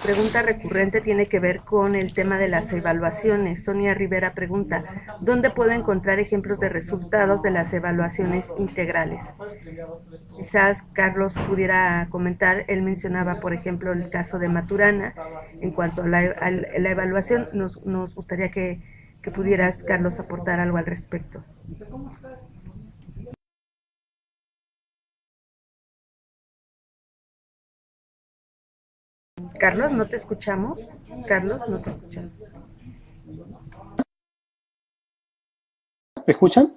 pregunta recurrente tiene que ver con el tema de las evaluaciones. Sonia Rivera pregunta, ¿dónde puedo encontrar ejemplos de resultados de las evaluaciones integrales? Quizás Carlos pudiera comentar. Él mencionaba, por ejemplo, el caso de Maturana. En cuanto a la evaluación, nos gustaría que pudieras, Carlos, aportar algo al respecto. Carlos, ¿no te escuchamos? Carlos, no te escuchamos. ¿Me escuchan?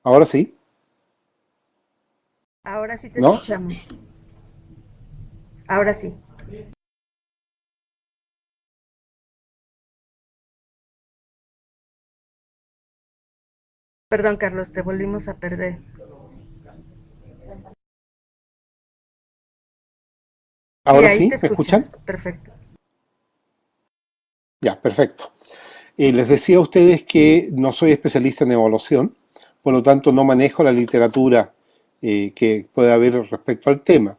¿Ahora sí? Ahora sí te ¿No? escuchamos. Ahora sí. Perdón, Carlos, te volvimos a perder. ¿Ahora ahí sí? te ¿Me escuchan? escuchas. Perfecto. Ya, perfecto. Les decía a ustedes que no soy especialista en evaluación, por lo tanto no manejo la literatura que pueda haber respecto al tema,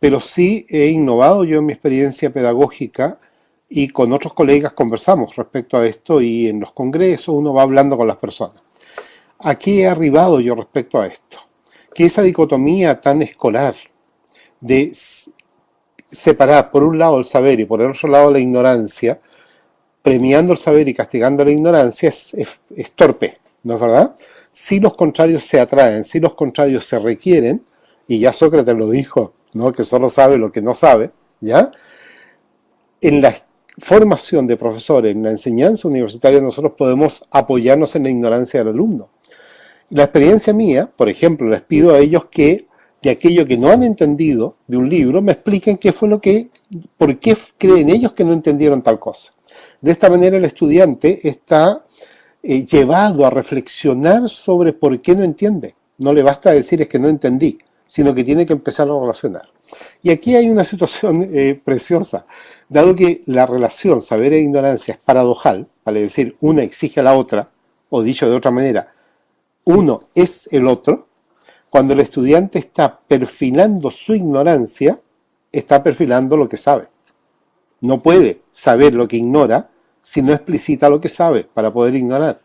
pero sí he innovado yo en mi experiencia pedagógica y con otros colegas conversamos respecto a esto y en los congresos uno va hablando con las personas. Aquí he arribado yo respecto a esto, que esa dicotomía tan escolar de separar por un lado el saber y por el otro lado la ignorancia, premiando el saber y castigando la ignorancia es torpe, ¿no es verdad? Si los contrarios se atraen, si los contrarios se requieren, y ya Sócrates lo dijo, ¿no? Que solo sabe lo que no sabe, ¿ya? En la formación de profesores, en la enseñanza universitaria, nosotros podemos apoyarnos en la ignorancia del alumno. Y la experiencia mía, por ejemplo, les pido a ellos que de aquello que no han entendido de un libro, me expliquen qué fue lo que, por qué creen ellos que no entendieron tal cosa. De esta manera el estudiante está llevado a reflexionar sobre por qué no entiende. No le basta decir es que no entendí, sino que tiene que empezar a relacionar. Y aquí hay una situación preciosa. Dado que la relación saber e ignorancia es paradojal, vale decir, una exige a la otra, o dicho de otra manera, uno es el otro, cuando el estudiante está perfilando su ignorancia, está perfilando lo que sabe. No puede saber lo que ignora si no explicita lo que sabe para poder ignorar.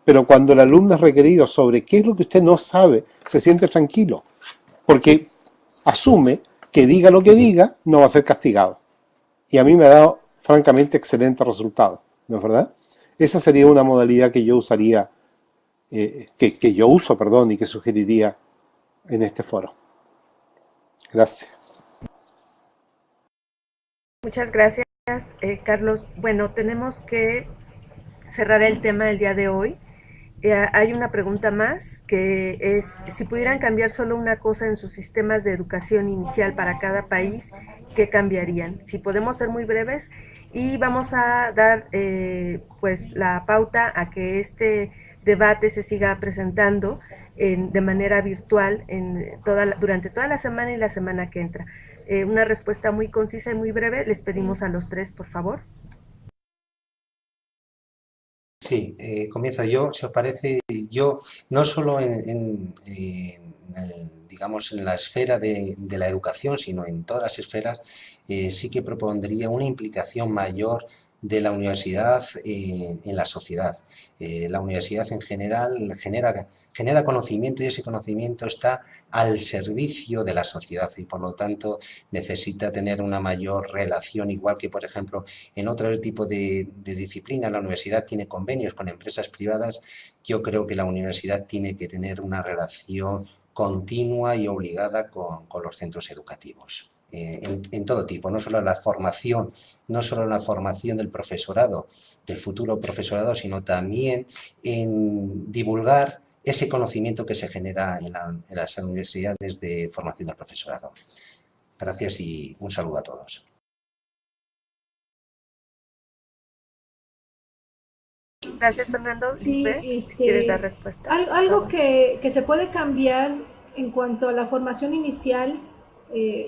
Pero cuando el alumno es requerido sobre qué es lo que usted no sabe, se siente tranquilo, porque asume que diga lo que diga, no va a ser castigado. Y a mí me ha dado, francamente, excelentes resultados, ¿no es verdad? Esa sería una modalidad que yo usaría, que yo uso, perdón, y que sugeriría en este foro. Gracias. Muchas gracias, Carlos. Bueno, tenemos que cerrar el tema del día de hoy. Hay una pregunta más que es, si pudieran cambiar solo una cosa en sus sistemas de educación inicial para cada país, ¿qué cambiarían? Si podemos ser muy breves, y vamos a dar pues la pauta a que este debate se siga presentando de manera virtual durante toda la semana y la semana que entra. Una respuesta muy concisa y muy breve, les pedimos a los tres, por favor. Sí, comienzo yo, si os parece, yo no solo digamos, en la esfera de la educación, sino en todas las esferas, sí que propondría una implicación mayor de la universidad en la sociedad. La universidad en general genera conocimiento y ese conocimiento está al servicio de la sociedad y por lo tanto necesita tener una mayor relación, igual que por ejemplo en otro tipo de disciplina la universidad tiene convenios con empresas privadas. Yo creo que la universidad tiene que tener una relación continua y obligada con los centros educativos. En todo tipo, no solo no solo en la formación del profesorado, del futuro profesorado, sino también en divulgar ese conocimiento que se genera en las universidades de formación del profesorado. Gracias y un saludo a todos. Gracias, Fernando. Sí, Lisbeth, si quieres dar respuesta. algo que se puede cambiar en cuanto a la formación inicial,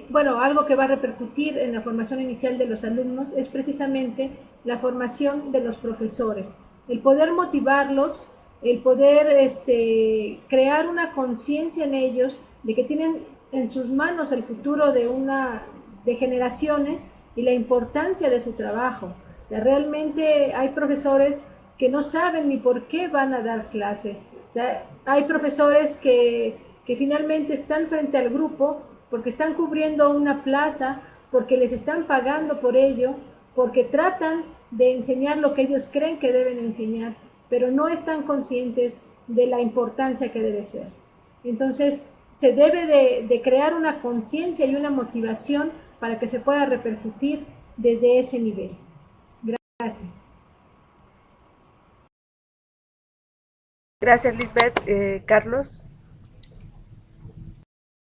bueno, algo que va a repercutir en la formación inicial de los alumnos es precisamente la formación de los profesores, el poder motivarlos, el poder crear una conciencia en ellos de que tienen en sus manos el futuro de generaciones y la importancia de su trabajo. Realmente hay profesores que no saben ni por qué van a dar clase. Hay profesores que finalmente están frente al grupo porque están cubriendo una plaza, porque les están pagando por ello, porque tratan de enseñar lo que ellos creen que deben enseñar, pero no están conscientes de la importancia que debe ser. Entonces, se debe de crear una conciencia y una motivación para que se pueda repercutir desde ese nivel. Gracias. Gracias, Lisbeth. Carlos.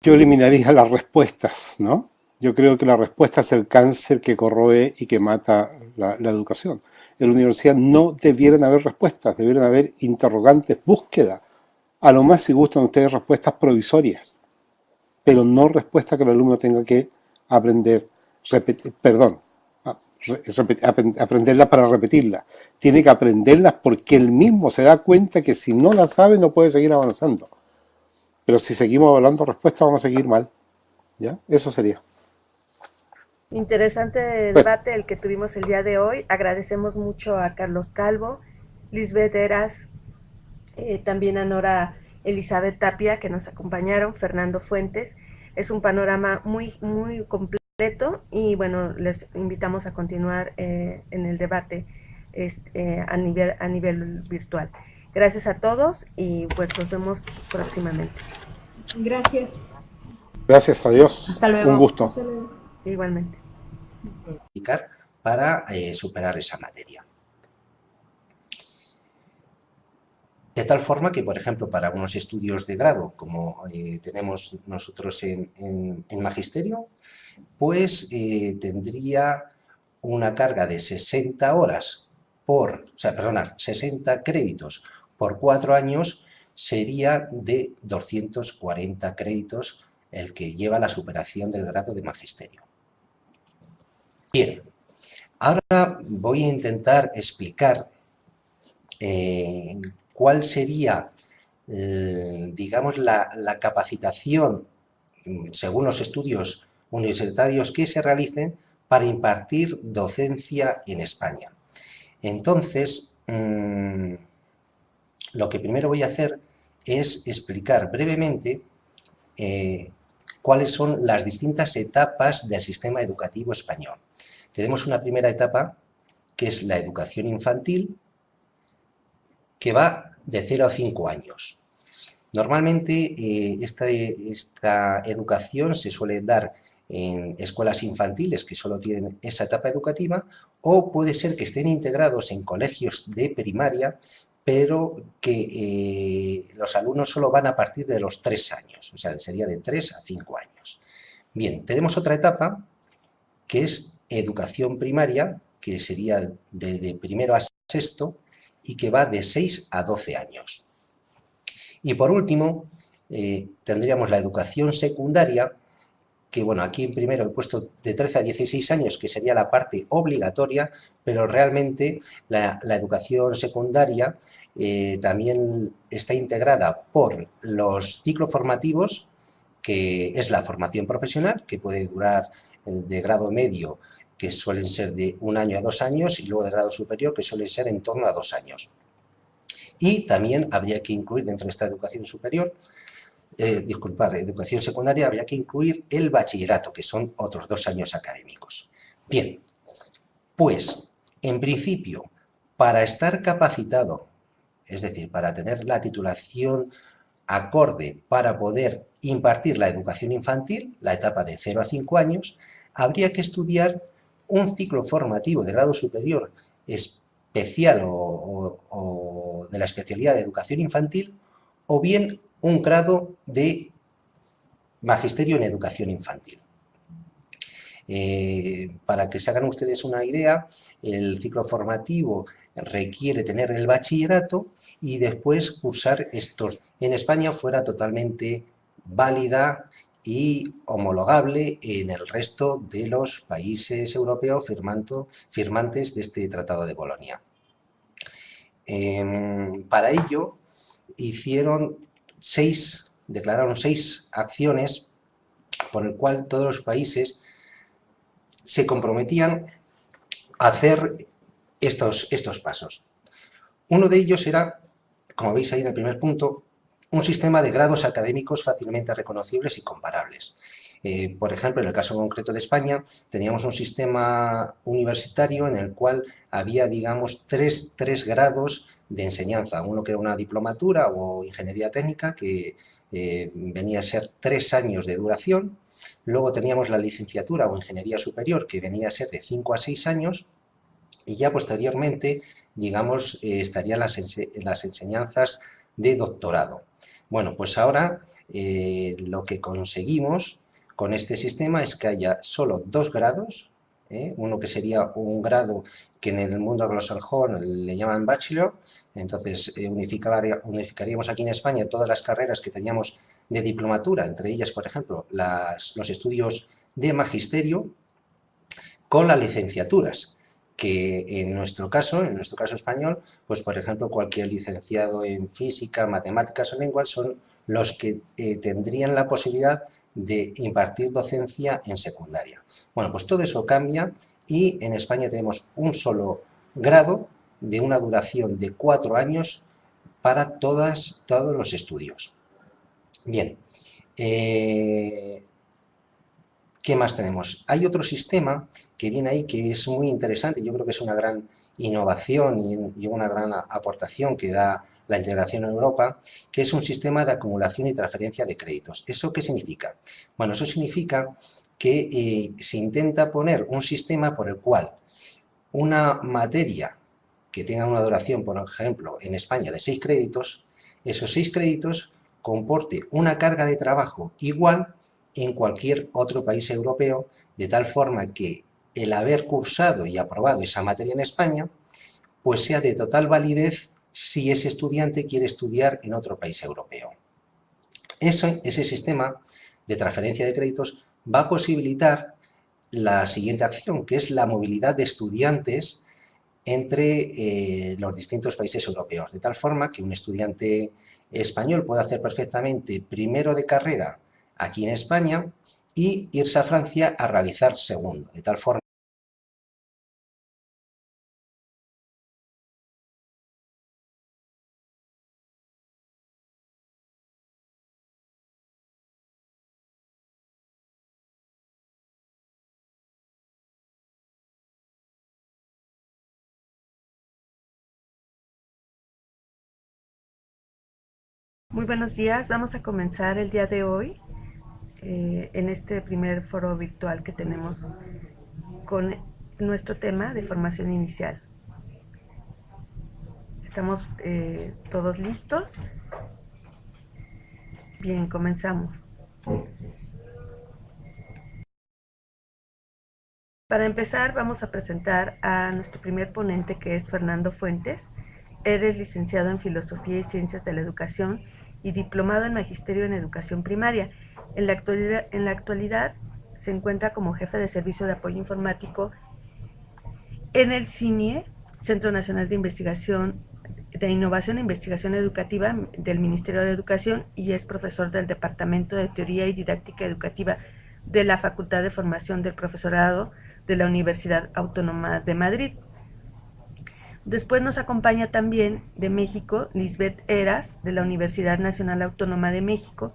Yo eliminaría las respuestas, ¿no? Yo creo que la respuesta es el cáncer que corroe y que mata la educación. En la universidad no debieran haber respuestas, debieran haber interrogantes, búsqueda A lo más si gustan ustedes respuestas provisorias, pero no respuesta que el alumno tenga que aprender, aprenderla para repetirla. Tiene que aprenderlas porque él mismo se da cuenta que si no las sabe no puede seguir avanzando. Pero si seguimos hablando respuestas vamos a seguir mal. ¿Ya? Eso sería. Interesante debate el que tuvimos el día de hoy. Agradecemos mucho a Carlos Calvo, Lisbeth Eras, también a Nora Elizabeth Tapia que nos acompañaron, Fernando Fuentes. Es un panorama muy completo y bueno, les invitamos a continuar en el debate a nivel virtual. Gracias a todos y pues nos vemos próximamente. Gracias. Gracias a Dios. Hasta luego. Un gusto. Hasta luego. Igualmente. Para superar esa materia. De tal forma que, por ejemplo, para unos estudios de grado, como tenemos nosotros en magisterio, pues tendría una carga de 60 horas 60 créditos por 4 años, sería de 240 créditos el que lleva la superación del grado de magisterio. Bien, ahora voy a intentar explicar cuál sería, digamos, la capacitación, según los estudios universitarios que se realicen, para impartir docencia en España. Entonces, lo que primero voy a hacer es explicar brevemente cuáles son las distintas etapas del sistema educativo español. Tenemos una primera etapa, que es la educación infantil, que va de 0 a 5 años. Normalmente esta educación se suele dar en escuelas infantiles que solo tienen esa etapa educativa, o puede ser que estén integrados en colegios de primaria, pero que los alumnos solo van a partir de los 3 años, o sea, sería de 3 a 5 años. Bien, tenemos otra etapa, que es educación primaria, que sería de primero a sexto, y que va de 6 a 12 años. Y por último, tendríamos la educación secundaria, que bueno, aquí en primero he puesto de 13 a 16 años, que sería la parte obligatoria, pero realmente la educación secundaria también está integrada por los ciclos formativos, que es la formación profesional, que puede durar de grado medio, que suelen ser de 1 año a 2 años, y luego de grado superior, que suelen ser en torno a 2 años. Y también habría que incluir dentro de esta educación superior, educación secundaria, habría que incluir el bachillerato, que son otros 2 años académicos. Bien, pues, en principio, para estar capacitado, es decir, para tener la titulación acorde para poder impartir la educación infantil, la etapa de 0 a 5 años, habría que estudiar un ciclo formativo de grado superior especial o de la especialidad de educación infantil, o bien un grado de magisterio en educación infantil. Para que se hagan ustedes una idea, el ciclo formativo requiere tener el bachillerato y después cursar estos. En España fuera totalmente válida y homologable en el resto de los países europeos firmantes de este Tratado de Bolonia. Para ello declararon 6 acciones por el cual todos los países se comprometían a hacer estos pasos. Uno de ellos era, como veis ahí en el primer punto, un sistema de grados académicos fácilmente reconocibles y comparables. Por ejemplo, en el caso concreto de España, teníamos un sistema universitario en el cual había, digamos, tres grados de enseñanza. Uno que era una diplomatura o ingeniería técnica, que venía a ser 3 años de duración. Luego teníamos la licenciatura o ingeniería superior, que venía a ser de 5 a 6 años. Y ya posteriormente, digamos, estarían las enseñanzas de doctorado. Bueno, pues ahora lo que conseguimos con este sistema es que haya solo 2 grados uno que sería un grado que en el mundo anglosajón le llaman bachelor. Entonces unificaríamos aquí en España todas las carreras que teníamos de diplomatura, entre ellas, por ejemplo, los estudios de magisterio, con las licenciaturas, que en nuestro caso español, pues por ejemplo cualquier licenciado en física, matemáticas o lenguas son los que tendrían la posibilidad de impartir docencia en secundaria. Bueno, pues todo eso cambia y en España tenemos un solo grado de una duración de 4 años para todos los estudios. Bien, ¿qué más tenemos? Hay otro sistema que viene ahí que es muy interesante, yo creo que es una gran innovación y una gran aportación que da la integración en Europa, que es un sistema de acumulación y transferencia de créditos. ¿Eso qué significa? Bueno, eso significa que se intenta poner un sistema por el cual una materia que tenga una duración, por ejemplo, en España de 6 créditos, esos 6 créditos comporte una carga de trabajo igual en cualquier otro país europeo, de tal forma que el haber cursado y aprobado esa materia en España, pues sea de total validez si ese estudiante quiere estudiar en otro país europeo. Ese sistema de transferencia de créditos va a posibilitar la siguiente acción, que es la movilidad de estudiantes entre los distintos países europeos, de tal forma que un estudiante español puede hacer perfectamente primero de carrera aquí en España y irse a Francia a realizar segundo, de tal forma Muy buenos días, vamos a comenzar el día de hoy en este primer foro virtual que tenemos con nuestro tema de formación inicial. ¿Estamos todos listos? Bien, comenzamos. Para empezar, vamos a presentar a nuestro primer ponente, que es Fernando Fuentes. Él es licenciado en Filosofía y Ciencias de la Educación y diplomado en Magisterio en Educación Primaria. En la actualidad se encuentra como jefe de Servicio de Apoyo Informático en el CINIE, Centro Nacional de Investigación de Innovación e Investigación Educativa del Ministerio de Educación, y es profesor del Departamento de Teoría y Didáctica Educativa de la Facultad de Formación del Profesorado de la Universidad Autónoma de Madrid. Después nos acompaña también de México Lisbeth Heras, de la Universidad Nacional Autónoma de México.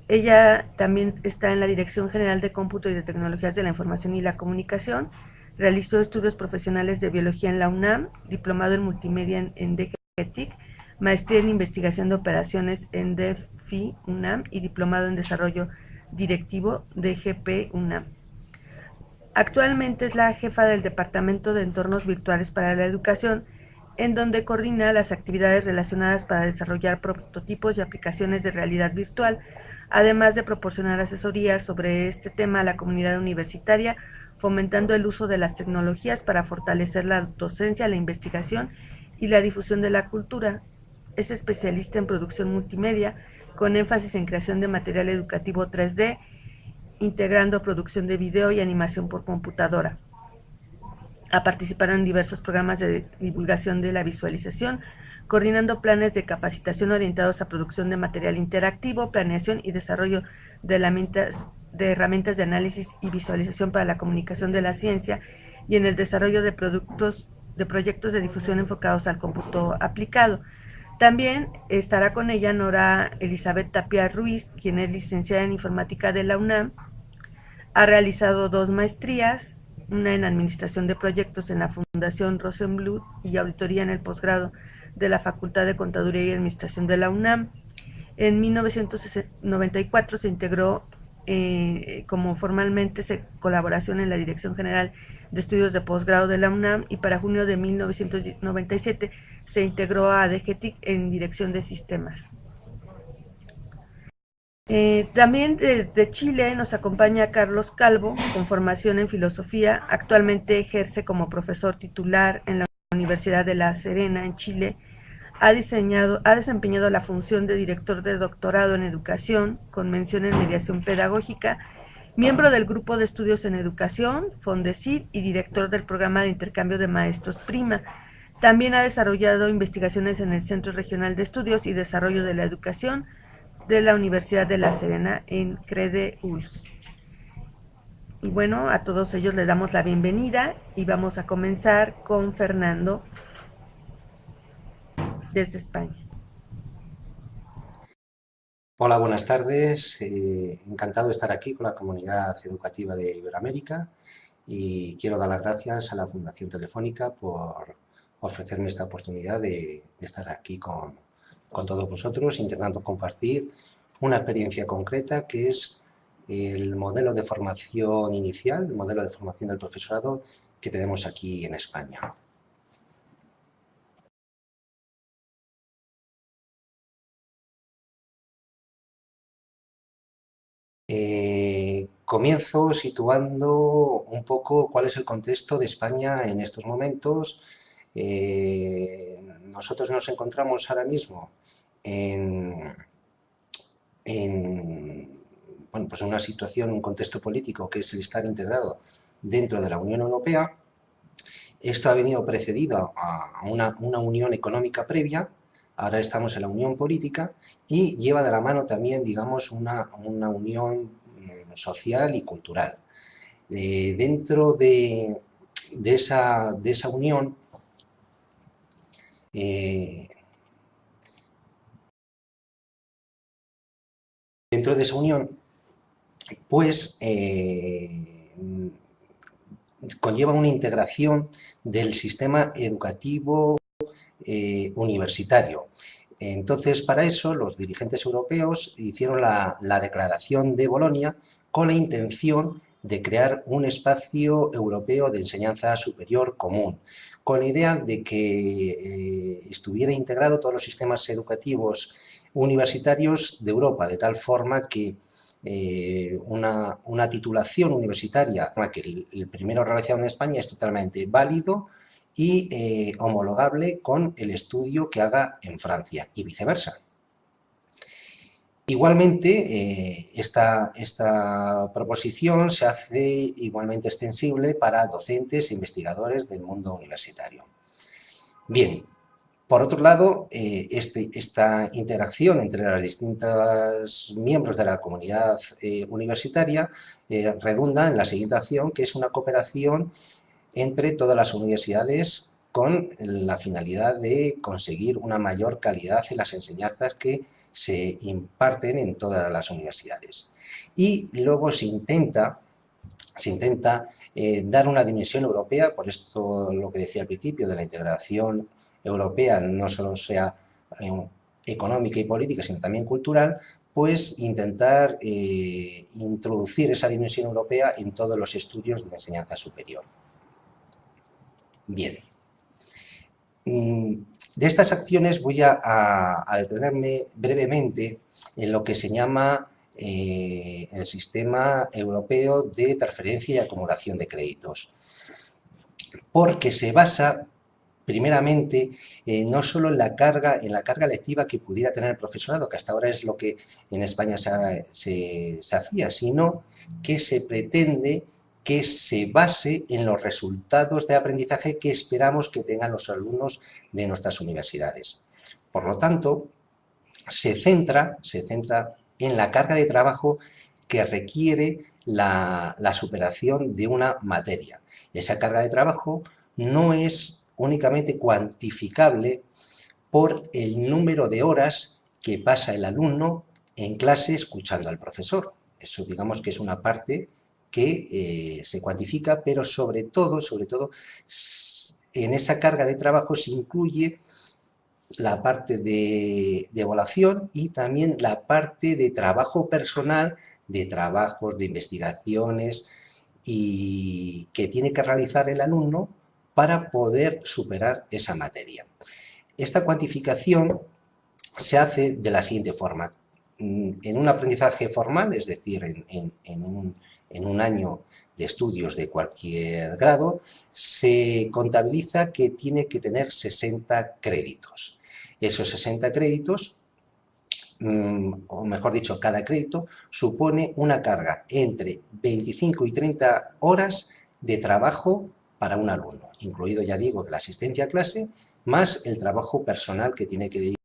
Ella también está en la Dirección General de Cómputo y de Tecnologías de la Información y la Comunicación. Realizó estudios profesionales de biología en la UNAM, diplomado en multimedia en DGTIC, maestría en investigación de operaciones en DEFI UNAM y diplomado en desarrollo directivo DGP UNAM. Actualmente es la jefa del Departamento de Entornos Virtuales para la Educación, en donde coordina las actividades relacionadas para desarrollar prototipos y aplicaciones de realidad virtual, además de proporcionar asesorías sobre este tema a la comunidad universitaria, fomentando el uso de las tecnologías para fortalecer la docencia, la investigación y la difusión de la cultura. Es especialista en producción multimedia, con énfasis en creación de material educativo 3D, integrando producción de video y animación por computadora. Ha participado en diversos programas de divulgación de la visualización, coordinando planes de capacitación orientados a producción de material interactivo, planeación y desarrollo de herramientas de análisis y visualización para la comunicación de la ciencia, y en el desarrollo de proyectos de difusión enfocados al cómputo aplicado. También estará con ella Nora Elizabeth Tapia Ruiz, quien es licenciada en Informática de la UNAM. Ha realizado 2 maestrías, una en Administración de Proyectos en la Fundación Rosenbluth y Auditoría en el posgrado de la Facultad de Contaduría y Administración de la UNAM. En 1994 se integró como formalmente colaboración en la Dirección General de Estudios de Posgrado de la UNAM, y para junio de 1997 se integró a DGTIC en Dirección de Sistemas. También desde Chile nos acompaña Carlos Calvo, con formación en filosofía. Actualmente ejerce como profesor titular en la Universidad de La Serena, en Chile. Ha desempeñado la función de director de doctorado en educación, con mención en mediación pedagógica, miembro del Grupo de Estudios en Educación, Fondesit, y director del programa de intercambio de maestros PRIMA. También ha desarrollado investigaciones en el Centro Regional de Estudios y Desarrollo de la Educación de la Universidad de La Serena en CREDE-ULS. Y bueno, a todos ellos les damos la bienvenida y vamos a comenzar con Fernando desde España. Hola, buenas tardes. Encantado de estar aquí con la comunidad educativa de Iberoamérica y quiero dar las gracias a la Fundación Telefónica por ofrecerme esta oportunidad de estar aquí con todos vosotros, intentando compartir una experiencia concreta que es el modelo de formación inicial, el modelo de formación del profesorado que tenemos aquí en España. Comienzo situando un poco cuál es el contexto de España en estos momentos. Nosotros nos encontramos ahora mismo bueno, pues en una situación, un contexto político que es el estar integrado dentro de la Unión Europea. Esto ha venido precedido a una unión económica previa. Ahora estamos en la unión política y lleva de la mano también, digamos, una unión social y cultural. Dentro de esa unión, pues conlleva una integración del sistema educativo universitario. Entonces, para eso, los dirigentes europeos hicieron la Declaración de Bolonia con la intención de crear un espacio europeo de enseñanza superior común, con la idea de que estuviera integrado todos los sistemas educativos universitarios de Europa, de tal forma que una titulación universitaria, que el primero realizado en España, es totalmente válido y homologable con el estudio que haga en Francia y viceversa. Igualmente, esta proposición se hace igualmente extensible para docentes e investigadores del mundo universitario. Bien, por otro lado, esta interacción entre los distintos miembros de la comunidad universitaria redunda en la siguiente acción, que es una cooperación entre todas las universidades con la finalidad de conseguir una mayor calidad en las enseñanzas que se imparten en todas las universidades. Y luego se intenta dar una dimensión europea, por esto lo que decía al principio de la integración europea, no solo sea económica y política, sino también cultural, pues intentar introducir esa dimensión europea en todos los estudios de enseñanza superior. Bien. De estas acciones voy a detenerme brevemente en lo que se llama el Sistema Europeo de Transferencia y Acumulación de Créditos, porque se basa primeramente no solo en la carga lectiva que pudiera tener el profesorado, que hasta ahora es lo que en España se hacía, sino que se pretende que se base en los resultados de aprendizaje que esperamos que tengan los alumnos de nuestras universidades. Por lo tanto, se centra en la carga de trabajo que requiere la superación de una materia. Esa carga de trabajo no es únicamente cuantificable por el número de horas que pasa el alumno en clase escuchando al profesor. Eso, digamos, que es una parte que se cuantifica, pero sobre todo, en esa carga de trabajo se incluye la parte de evaluación y también la parte de trabajo personal, de trabajos, de investigaciones y que tiene que realizar el alumno para poder superar esa materia. Esta cuantificación se hace de la siguiente forma. en un aprendizaje formal, es decir, en un año de estudios de cualquier grado, se contabiliza que tiene que tener 60 créditos. Esos 60 créditos, o mejor dicho, cada crédito supone una carga entre 25 y 30 horas de trabajo para un alumno, incluido, ya digo, la asistencia a clase, más el trabajo personal que tiene que dedicar